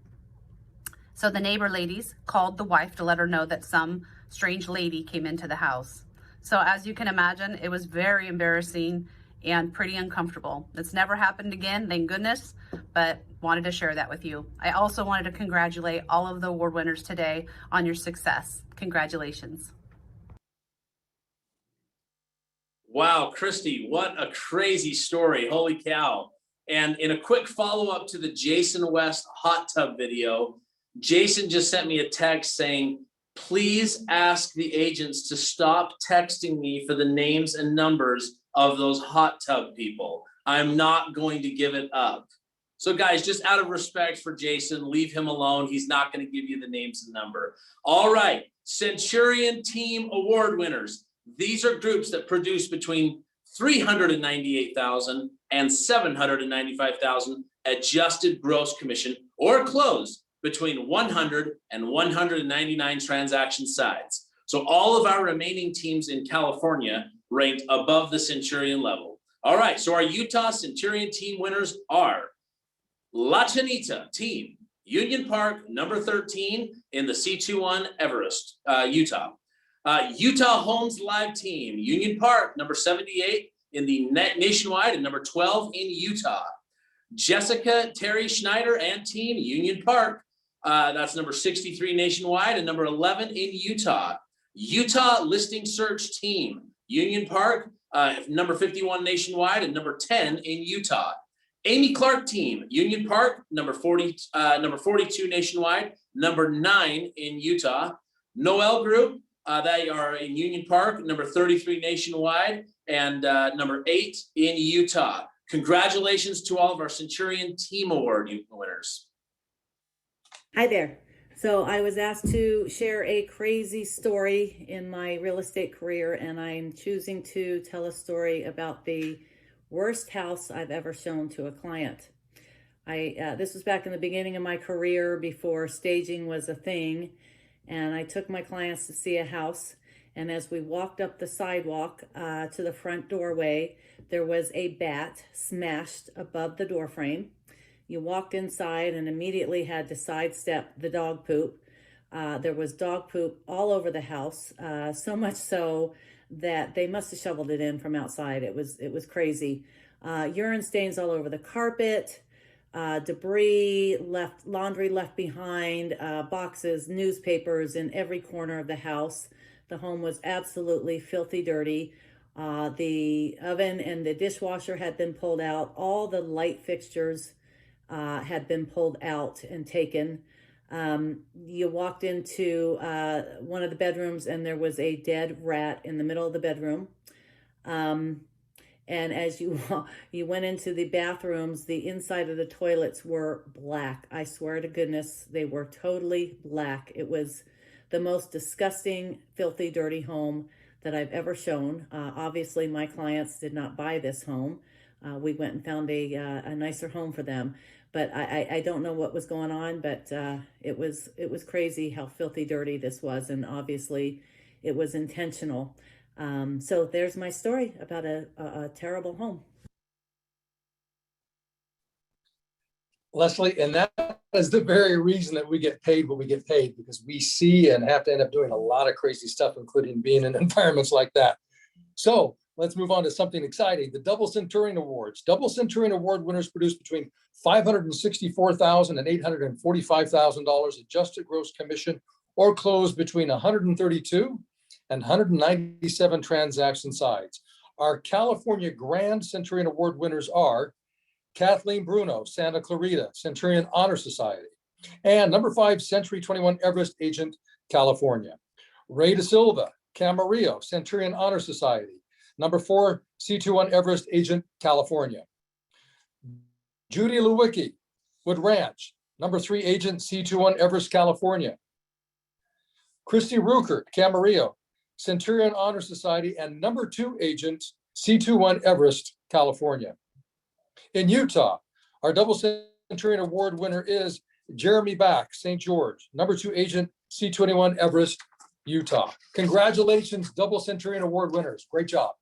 So the neighbor ladies called the wife to let her know that some strange lady came into the house. So as you can imagine, it was very embarrassing and pretty uncomfortable. It's never happened again, thank goodness, but wanted to share that with you. I also wanted to congratulate all of the award winners today on your success. Congratulations. Wow, Christy, what a crazy story. Holy cow. And in a quick follow-up to the Jason West hot tub video, Jason just sent me a text saying, please ask the agents to stop texting me for the names and numbers of those hot tub people. I'm not going to give it up. So guys, just out of respect for Jason, leave him alone. He's not going to give you the names and number. All right, Centurion Team Award winners. These are groups that produce between $398,000 and $795,000 adjusted gross commission, or close between 100 and 199 transaction sides. So all of our remaining teams in California ranked above the Centurion level. All right, so our Utah Centurion team winners are La Chinita team, Union Park, number 13 in the C21 Everest, Utah. Utah Homes Live team, Union Park, number 78 in the nationwide and number 12 in Utah. Jessica Terry Schneider and team, Union Park, that's number 63 nationwide and number 11 in Utah. Utah Listing Search team, Union Park, number 51 nationwide and number 10 in Utah. Amy Clark team, Union Park, number 42 nationwide, number 9 in Utah. Noel Group, they are in Union Park, number 33 nationwide, and number 8 in Utah. Congratulations to all of our Centurion Team Award winners. Hi there. So I was asked to share a crazy story in my real estate career, and I'm choosing to tell a story about the worst house I've ever shown to a client. This was back in the beginning of my career before staging was a thing, and I took my clients to see a house, and as we walked up the sidewalk to the front doorway, there was a bat smashed above the door frame. You walked inside and immediately had to sidestep the dog poop. There was dog poop all over the house, so much so that they must have shoveled it in from outside. It was crazy. Urine stains all over the carpet, debris, laundry left behind, boxes, newspapers in every corner of the house. The home was absolutely filthy dirty. The oven and the dishwasher had been pulled out. All the light fixtures had been pulled out and taken. You walked into one of the bedrooms and there was a dead rat in the middle of the bedroom. And as you went into the bathrooms, the inside of the toilets were black. I swear to goodness, they were totally black. It was the most disgusting, filthy, dirty home that I've ever shown. Obviously, my clients did not buy this home. We went and found a nicer home for them. But I don't know what was going on, but it was crazy how filthy dirty this was, and obviously it was intentional. So there's my story about a terrible home. Leslie, and that is the very reason that we get paid what we get paid, because we see and have to end up doing a lot of crazy stuff, including being in environments like that. So let's move on to something exciting. The Double Centurion Awards. Double Centurion Award winners produced between $564,000 and $845,000 adjusted gross commission, or closed between 132 and 197 transaction sides. Our California Grand Centurion Award winners are Kathleen Bruno, Santa Clarita, Centurion Honor Society, and number 5, Century 21 Everest Agent, California. Ray De Silva, Camarillo, Centurion Honor Society, number 4, C21 Everest Agent, California. Judy Lewicki, Wood Ranch, number 3 Agent, C21 Everest, California. Christy Ruckert, Camarillo, Centurion Honor Society, and number 2 Agent, C21 Everest, California. In Utah, our Double Centurion Award winner is Jeremy Back, St. George, number 2 Agent, C21 Everest, Utah. Congratulations, Double Centurion Award winners. Great job.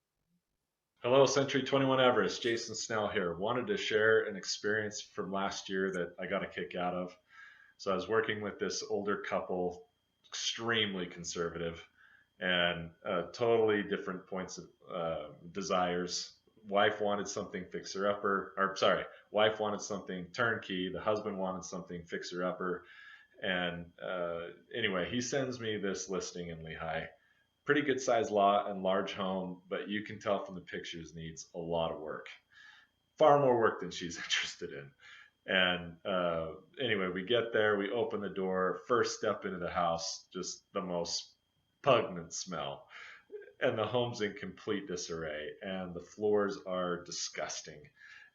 Hello, Century 21 Everest. Jason Snell here. Wanted to share an experience from last year that I got a kick out of. So I was working with this older couple, extremely conservative, and totally different points of desires. Wife wanted something fixer-upper, or sorry, wife wanted something turnkey. The husband wanted something fixer-upper. And anyway, he sends me this listing in Lehigh. Pretty good sized lot and large home, but you can tell from the pictures needs a lot of work. Far more work than she's interested in. And anyway, we get there, we open the door, first step into the house, just the most pungent smell. And the home's in complete disarray, and the floors are disgusting.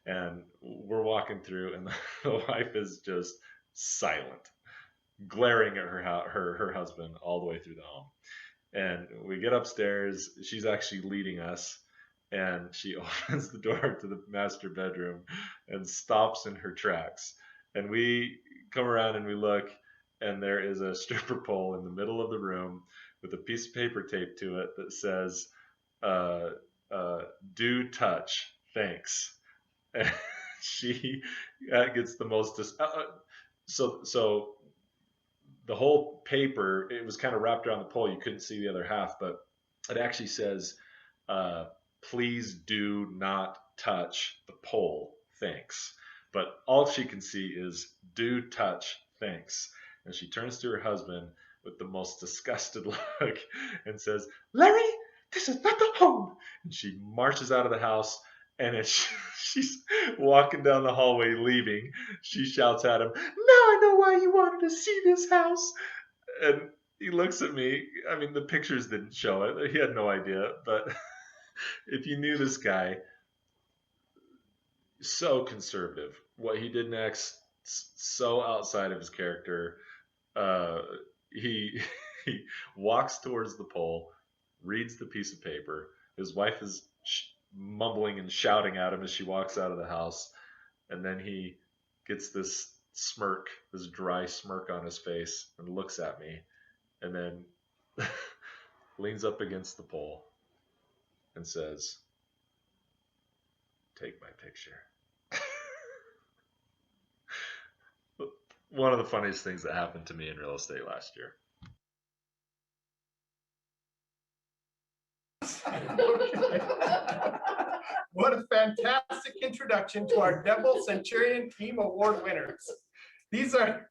And we're walking through, and the wife is just silent, glaring at her husband all the way through the home. And we get upstairs, she's actually leading us, and she opens the door to the master bedroom and stops in her tracks. And we come around and we look, and there is a stripper pole in the middle of the room with a piece of paper taped to it that says, do touch, thanks. And she gets the most, so the whole paper, it was kind of wrapped around the pole. You couldn't see the other half, but it actually says, please do not touch the pole, thanks. But all she can see is do touch, thanks. And she turns to her husband with the most disgusted look and says, Larry, this is not the home. And she marches out of the house, And as she's walking down the hallway leaving, she shouts at him, "Now I know why you wanted to see this house." And he looks at me. I mean, the pictures didn't show it. He had no idea. But if you knew this guy, so conservative. What he did next, so outside of his character. Uh, he he walks towards the pole, reads the piece of paper. His wife is mumbling and shouting at him as she walks out of the house, and then he gets this smirk, this dry smirk on his face, and looks at me, and then leans up against the pole and says, "Take my picture." One of the funniest things that happened to me in real estate last year. What a fantastic introduction to our double Centurion Team Award winners. These are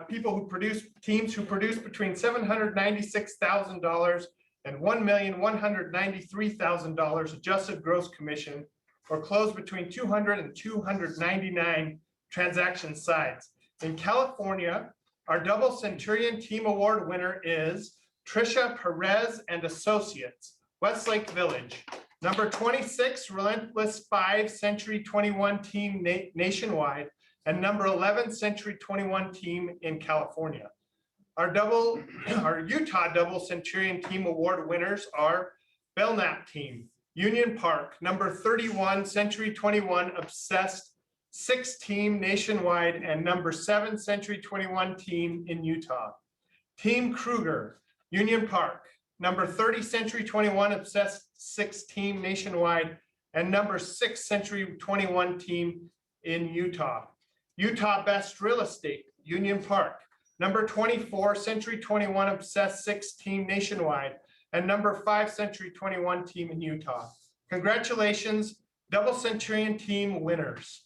people who produce teams who produce between $796,000 and $1,193,000 adjusted gross commission, or close between 200 and 299 transaction sides. In California, our double Centurion Team Award winner is Trisha Perez and Associates, Westlake Village. Number 26, Relentless 5 Century 21 Team nationwide, and number 11 Century 21 Team in California. Our Utah double Centurion Team Award winners are Belknap Team, Union Park, number 31 Century 21 Obsessed 6 Team nationwide, and number 7 Century 21 Team in Utah. Team Kruger, Union Park, number 30 Century 21 Obsessed 6 Team nationwide, and number 6 Century 21 Team in Utah. Utah Best Real Estate, Union Park, number 24 Century 21 Obsessed 6 Team nationwide, and number 5 Century 21 Team in Utah. Congratulations, double Centurion Team winners.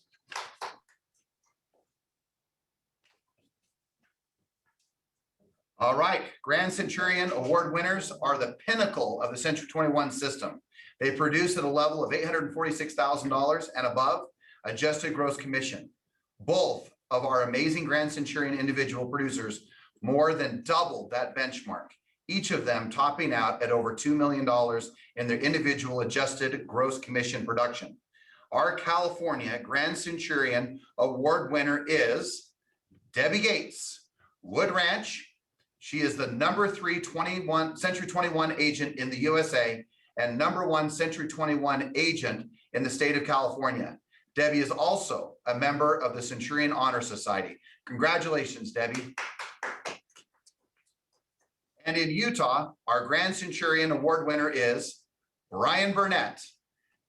All right, Grand Centurion Award winners are the pinnacle of the Century 21 system. They produce at a level of $846,000 and above adjusted gross commission. Both of our amazing Grand Centurion individual producers more than doubled that benchmark, each of them topping out at over $2 million in their individual adjusted gross commission production. Our California Grand Centurion Award winner is Debbie Gates, Wood Ranch. She is the number 3 Century 21 agent in the USA and number 1 Century 21 agent in the state of California. Debbie is also a member of the Centurion Honor Society. Congratulations, Debbie. And in Utah, our Grand Centurion Award winner is Brian Burnett,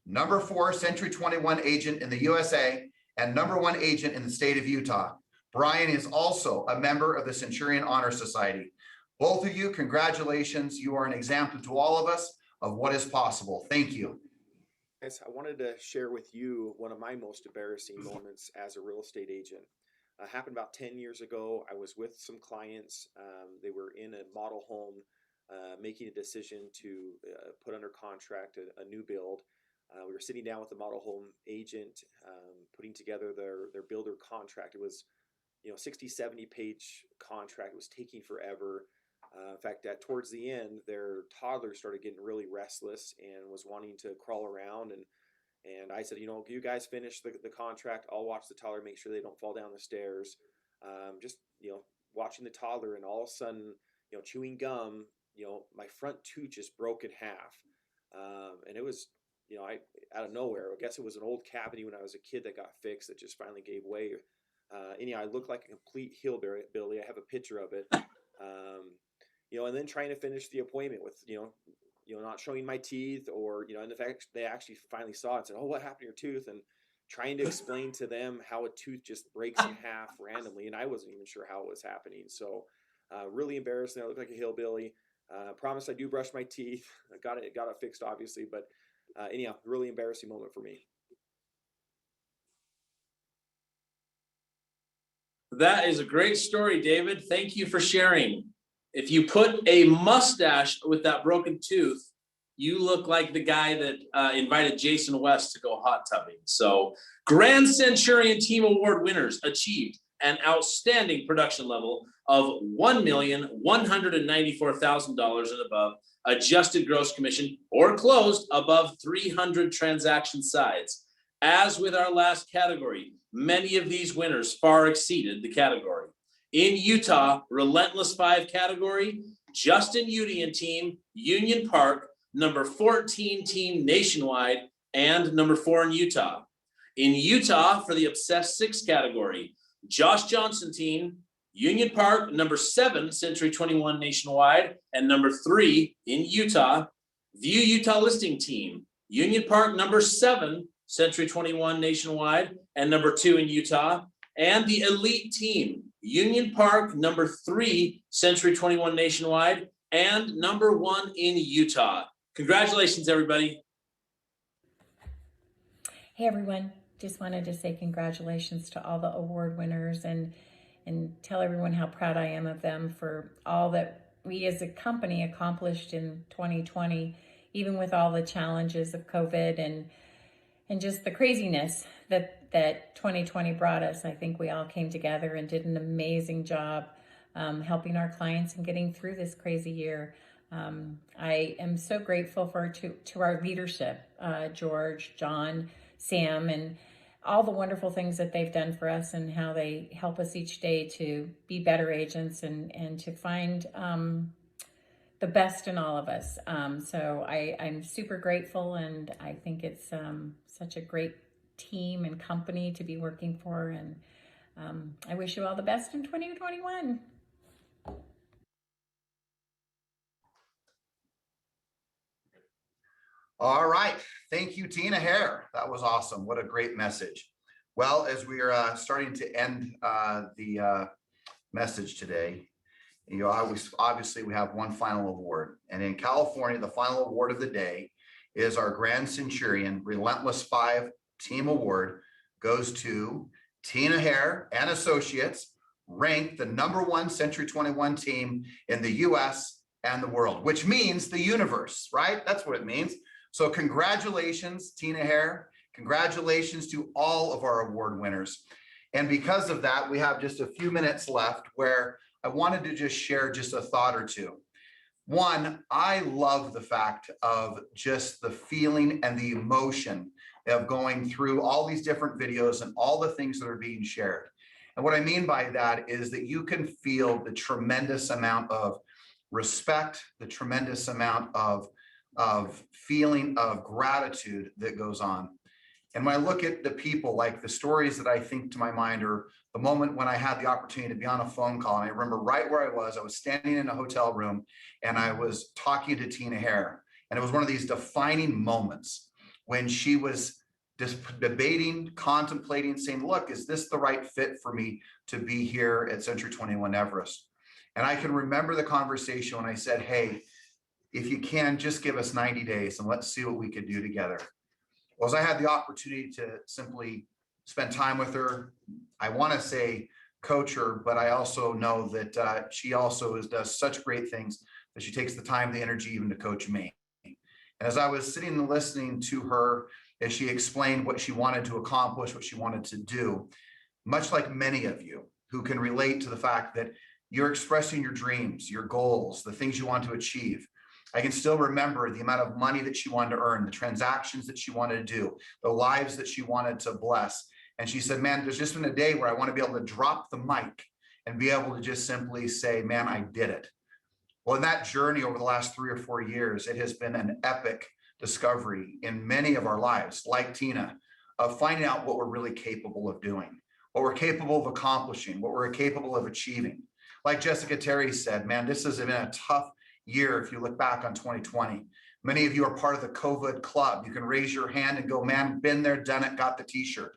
number 4 Century 21 agent in the USA and number 1 agent in the state of Utah. Brian is also a member of the Centurion Honor Society. Both of you, congratulations. You are an example to all of us of what is possible. Thank you. Guys, I wanted to share with you one of my most embarrassing moments as a real estate agent. Happened about 10 years ago. I was with some clients. They were in a model home, making a decision to put under contract a new build. We were sitting down with the model home agent, putting together their builder contract. It was 60, 70 page contract. It was taking forever. In fact, towards the end, their toddler started getting really restless and was wanting to crawl around. And I said, you guys finish the contract. I'll watch the toddler, make sure they don't fall down the stairs. Just watching the toddler, and all of a sudden, chewing gum, my front tooth just broke in half. And it was, out of nowhere. I guess it was an old cavity when I was a kid that got fixed that just finally gave way. Anyhow, I looked like a complete hillbilly. I have a picture of it. And then trying to finish the appointment with, not showing my teeth, or, and the fact they actually finally saw it and said, "Oh, what happened to your tooth?" And trying to explain to them how a tooth just breaks in half randomly. And I wasn't even sure how it was happening. So really embarrassing. I look like a hillbilly. Promise I do brush my teeth. I got it fixed, obviously. But anyhow, really embarrassing moment for me. That is a great story, David. Thank you for sharing. If you put a mustache with that broken tooth, you look like the guy that invited Jason West to go hot tubbing. So Grand Centurion Team Award winners achieved an outstanding production level of $1,194,000 and above, adjusted gross commission, or closed above 300 transaction sides. As with our last category, many of these winners far exceeded the category. In Utah, Relentless 5 category, Justin Udian team, Union Park, number 14 team nationwide, and number 4 in Utah. In Utah, for the Obsessed 6 category, Josh Johnson team, Union Park, number 7 Century 21 nationwide, and number 3 in Utah. View Utah listing team, Union Park, number 7 Century 21 nationwide, and number 2 in Utah. And the Elite team, Union Park, number 3 Century 21 nationwide, and number 1 in Utah. Congratulations, everybody. Hey, everyone. Just wanted to say congratulations to all the award winners and tell everyone how proud I am of them for all that we as a company accomplished in 2020, even with all the challenges of COVID and just the craziness that 2020 brought us. I think we all came together and did an amazing job helping our clients and getting through this crazy year. I am so grateful to our leadership, George, John, Sam, and all the wonderful things that they've done for us and how they help us each day to be better agents and to find the best in all of us. So I'm super grateful, and I think it's such a great team and company to be working for. And I wish you all the best in 2021. All right. Thank you, Tina Hare. That was awesome. What a great message. Well, as we are starting to end the message today, obviously we have one final award. And in California, the final award of the day is our Grand Centurion Relentless 5 Team Award goes to Tina Hare and Associates, ranked the #1 Century 21 team in the US and the world, which means the universe, right? That's what it means. So congratulations, Tina Hare. Congratulations to all of our award winners. And because of that, we have just a few minutes left where I wanted to just share just a thought or two. One, I love the fact of just the feeling and the emotion of going through all these different videos and all the things that are being shared. And what I mean by that is that you can feel the tremendous amount of respect, the tremendous amount of feeling of gratitude that goes on. And when I look at the people, like the stories that I think to my mind are the moment when I had the opportunity to be on a phone call. And I remember right where I was standing in a hotel room and I was talking to Tina Hare. And it was one of these defining moments when she was just debating, contemplating, saying, look, is this the right fit for me to be here at Century 21 Everest? And I can remember the conversation when I said, hey, if you can, just give us 90 days and let's see what we could do together. Well, as I had the opportunity to simply spend time with her, I want to say coach her, but I also know that she also does such great things that she takes the time, the energy even to coach me. And as I was sitting and listening to her, as she explained what she wanted to accomplish, what she wanted to do, much like many of you who can relate to the fact that you're expressing your dreams, your goals, the things you want to achieve. I can still remember the amount of money that she wanted to earn, the transactions that she wanted to do, the lives that she wanted to bless. And she said, man, there's just been a day where I want to be able to drop the mic and be able to just simply say, man, I did it. Well, in that journey over the last 3 or 4 years, it has been an epic discovery in many of our lives, like Tina, of finding out what we're really capable of doing, what we're capable of accomplishing, what we're capable of achieving. Like Jessica Terry said, man, this has been a tough year if you look back on 2020. Many of you are part of the COVID club. You can raise your hand and go, man, been there, done it, got the t-shirt.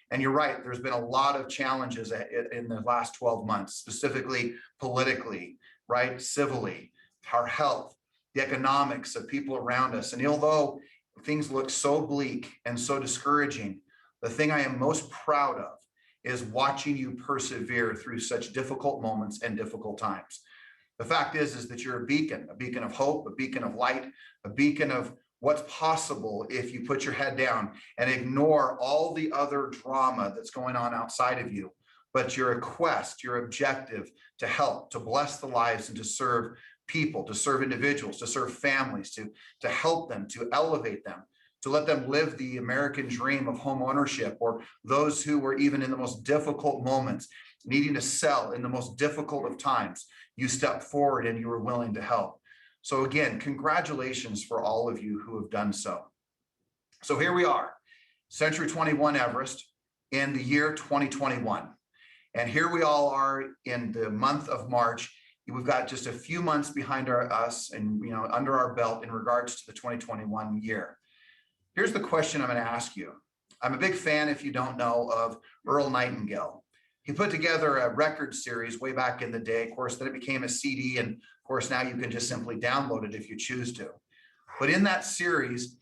And you're right, there's been a lot of challenges in the last 12 months, specifically politically, right, civilly, our health, the economics of people around us. And although things look so bleak and so discouraging, the thing I am most proud of is watching you persevere through such difficult moments and difficult times. The fact is that you're a beacon of hope, a beacon of light, a beacon of what's possible if you put your head down and ignore all the other drama that's going on outside of you. But your quest, your objective to help, to bless the lives and to serve people, to serve individuals, to serve families, to help them, to elevate them, to let them live the American dream of home ownership, or those who were even in the most difficult moments, needing to sell in the most difficult of times, you stepped forward and you were willing to help. So again, congratulations for all of you who have done so. So here we are, Century 21 Everest in the year 2021. And here we all are in the month of March. We've got just a few months behind us and under our belt in regards to the 2021 year. Here's the question I'm going to ask you. I'm a big fan, if you don't know, of Earl Nightingale. He put together a record series way back in the day, of course, then it became a CD, and of course now you can just simply download it if you choose to. But in that series,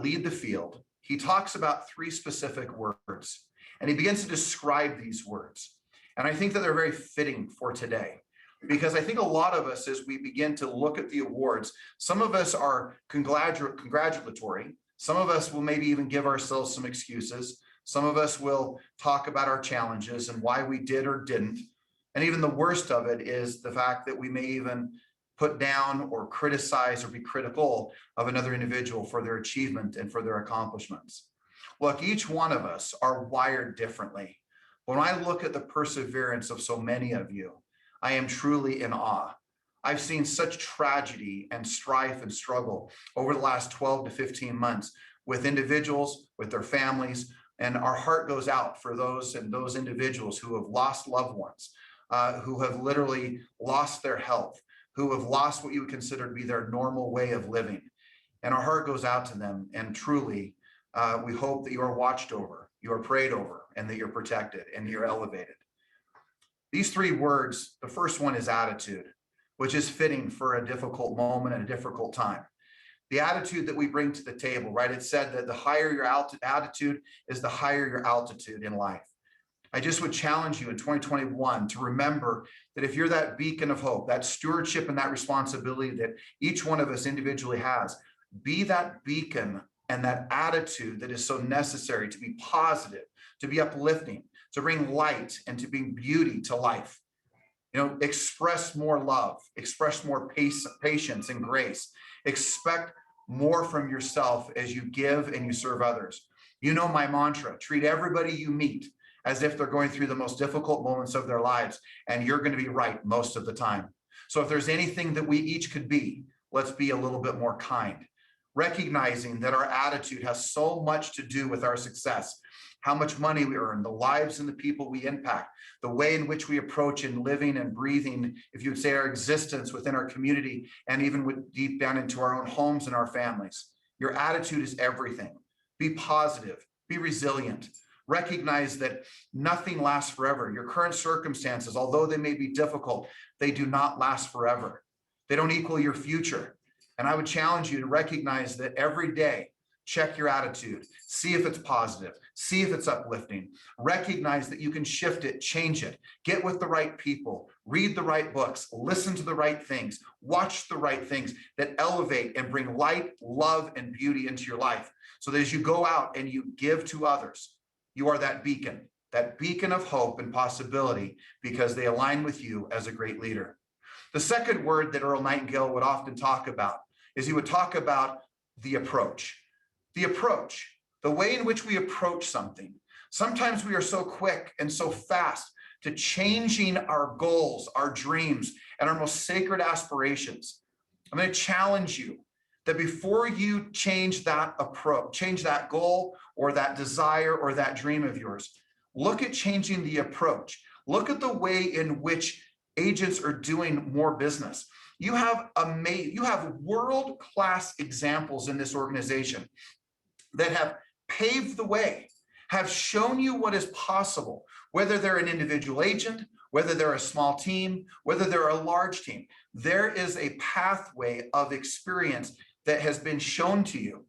Lead the Field, he talks about 3 specific words, and he begins to describe these words. And I think that they're very fitting for today, because I think a lot of us, as we begin to look at the awards, some of us are congratulatory. Some of us will maybe even give ourselves some excuses. Some of us will talk about our challenges and why we did or didn't. And even the worst of it is the fact that we may even put down or criticize or be critical of another individual for their achievement and for their accomplishments. Look, each one of us are wired differently. When I look at the perseverance of so many of you, I am truly in awe. I've seen such tragedy and strife and struggle over the last 12 to 15 months with individuals, with their families, and our heart goes out for those individuals who have lost loved ones, who have literally lost their health, who have lost what you would consider to be their normal way of living. And our heart goes out to them. And truly, we hope that you are watched over, you are prayed over, and that you're protected and you're elevated. These 3 words, the first one is attitude, which is fitting for a difficult moment and a difficult time. The attitude that we bring to the table, right? It said that the higher your attitude is, the higher your altitude in life. I just would challenge you in 2021 to remember that if you're that beacon of hope, that stewardship and that responsibility that each one of us individually has, be that beacon and that attitude that is so necessary to be positive, to be uplifting, to bring light and to bring beauty to life. Express more love, express more patience and grace. Expect more from yourself as you give and you serve others. You know my mantra, treat everybody you meet as if they're going through the most difficult moments of their lives, and you're going to be right most of the time. So if there's anything that we each could be, let's be a little bit more kind, recognizing that our attitude has so much to do with our success, how much money we earn, the lives and the people we impact, the way in which we approach in living and breathing, if you would say, our existence within our community, and even deep down into our own homes and our families. Your attitude is everything. Be positive, be resilient. Recognize that nothing lasts forever. Your current circumstances, although they may be difficult, they do not last forever. They don't equal your future. And I would challenge you to recognize that every day, check your attitude, see if it's positive, see if it's uplifting, recognize that you can shift it, change it, get with the right people, read the right books, listen to the right things, watch the right things that elevate and bring light, love, and beauty into your life. So that as you go out and you give to others, you are that beacon of hope and possibility because they align with you as a great leader. The second word that Earl Nightingale would often talk about is he would talk about the approach. The approach, the way in which we approach something. Sometimes we are so quick and so fast to changing our goals, our dreams, and our most sacred aspirations. I'm going to challenge you that before you change that approach, change that goal or that desire or that dream of yours, look at changing the approach. Look at the way in which agents are doing more business. You have world-class examples in this organization that have paved the way, have shown you what is possible, whether they're an individual agent, whether they're a small team, whether they're a large team. There is a pathway of experience that has been shown to you.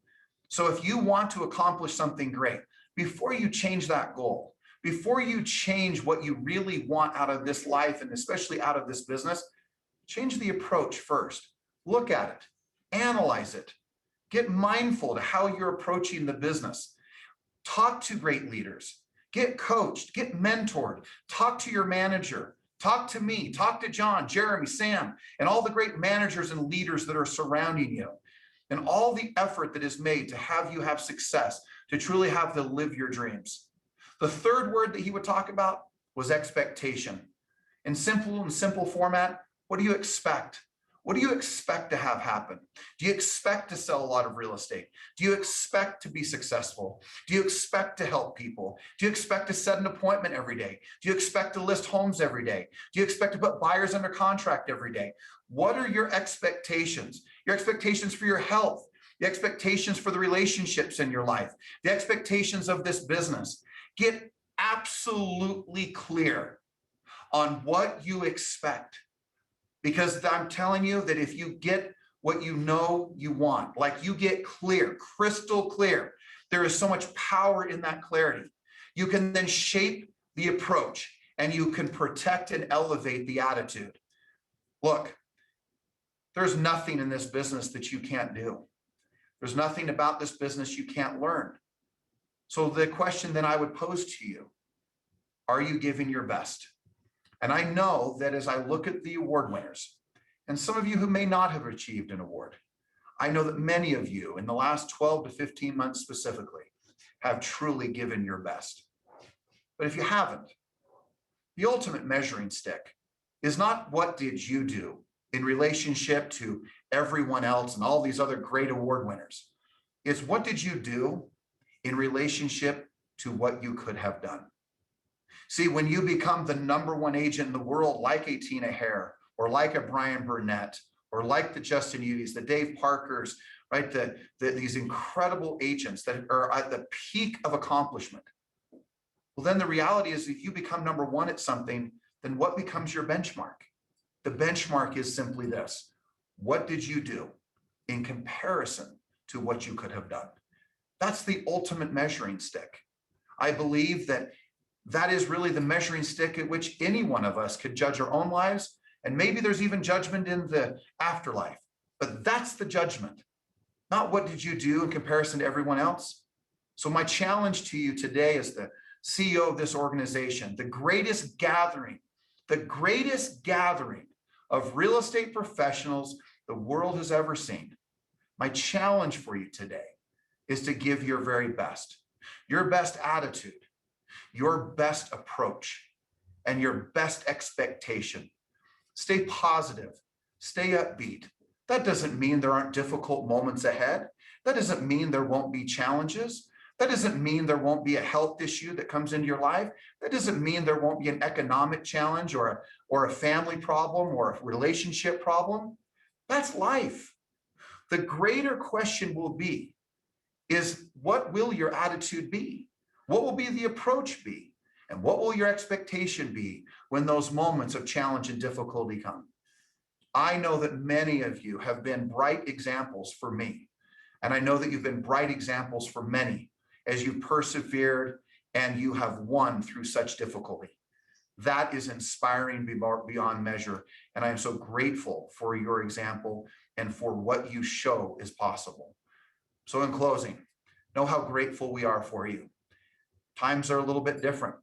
So if you want to accomplish something great, before you change that goal, before you change what you really want out of this life and especially out of this business, Change the approach first. Look at it, analyze it, get mindful to how you're approaching the business. Talk to great leaders, get coached, get mentored, talk to your manager, talk to me, talk to John, Jeremy, Sam, and all the great managers and leaders that are surrounding you, and all the effort that is made to have you have success, to truly have to live your dreams. The third word that he would talk about was expectation. In simple format, what do you expect? What do you expect to have happen? Do you expect to sell a lot of real estate? Do you expect to be successful? Do you expect to help people? Do you expect to set an appointment every day? Do you expect to list homes every day? Do you expect to put buyers under contract every day? What are your expectations? Your expectations for your health, the expectations for the relationships in your life, the expectations of this business. Get absolutely clear on what you expect. Because I'm telling you that if you get what you know you want, like you get clear, crystal clear, there is so much power in that clarity. You can then shape the approach and you can protect and elevate the attitude. Look, there's nothing in this business that you can't do. There's nothing about this business you can't learn. So the question that I would pose to you, are you giving your best? And I know that as I look at the award winners, and some of you who may not have achieved an award, I know that many of you in the last 12 to 15 months specifically have truly given your best. But if you haven't, the ultimate measuring stick is not what did you do in relationship to everyone else and all these other great award winners. It's what did you do in relationship to what you could have done. See, when you become the #1 agent in the world, like a Tina Hare, or like a Brian Burnett, or like the Justin Udys, the Dave Parkers, right? These incredible agents that are at the peak of accomplishment. Well, then the reality is if you become #1 at something, then what becomes your benchmark? The benchmark is simply this. What did you do in comparison to what you could have done? That's the ultimate measuring stick. I believe that that is really the measuring stick at which any one of us could judge our own lives. And maybe there's even judgment in the afterlife, but that's the judgment, not what did you do in comparison to everyone else. So my challenge to you today as the CEO of this organization, the greatest gathering of real estate professionals the world has ever seen. My challenge for you today is to give your very best, your best attitude, your best approach, and your best expectation. Stay positive, stay upbeat. That doesn't mean there aren't difficult moments ahead. That doesn't mean there won't be challenges. That doesn't mean there won't be a health issue that comes into your life. That doesn't mean there won't be an economic challenge or a family problem or a relationship problem. That's life. The greater question will be is what will your attitude be? What will be the approach be? And what will your expectation be when those moments of challenge and difficulty come? I know that many of you have been bright examples for me. And I know that you've been bright examples for many as you've persevered and you have won through such difficulty. That is inspiring beyond measure. And I am so grateful for your example and for what you show is possible. So in closing, know how grateful we are for you. Times are a little bit different,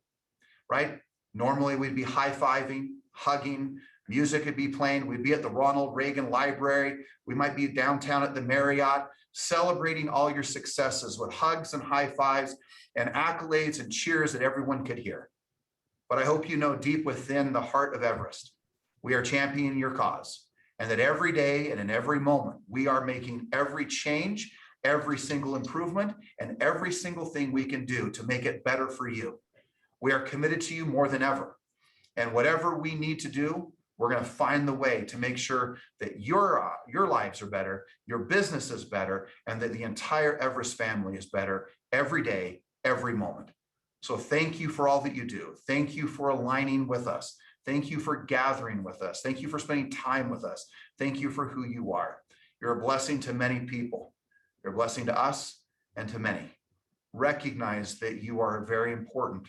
right? Normally we'd be high-fiving, hugging, music would be playing, we'd be at the Ronald Reagan Library, we might be downtown at the Marriott, celebrating all your successes with hugs and high fives and accolades and cheers that everyone could hear. But I hope you know deep within the heart of Everest, we are championing your cause, and that every day and in every moment, we are making every change, every single improvement, and every single thing we can do to make it better for you. We are committed to you more than ever. And whatever we need to do, we're going to find the way to make sure that your lives are better, your business is better, and that the entire Everest family is better every day, every moment. So thank you for all that you do. Thank you for aligning with us. Thank you for gathering with us. Thank you for spending time with us. Thank you for who you are. You're a blessing to many people. You're a blessing to us and to many. Recognize that you are very important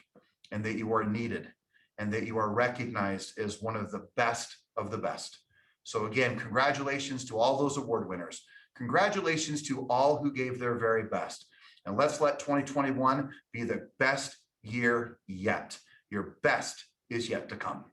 and that you are needed and that you are recognized as one of the best of the best. So again, congratulations to all those award winners. Congratulations to all who gave their very best. And let's let 2021 be the best year yet. Your best is yet to come.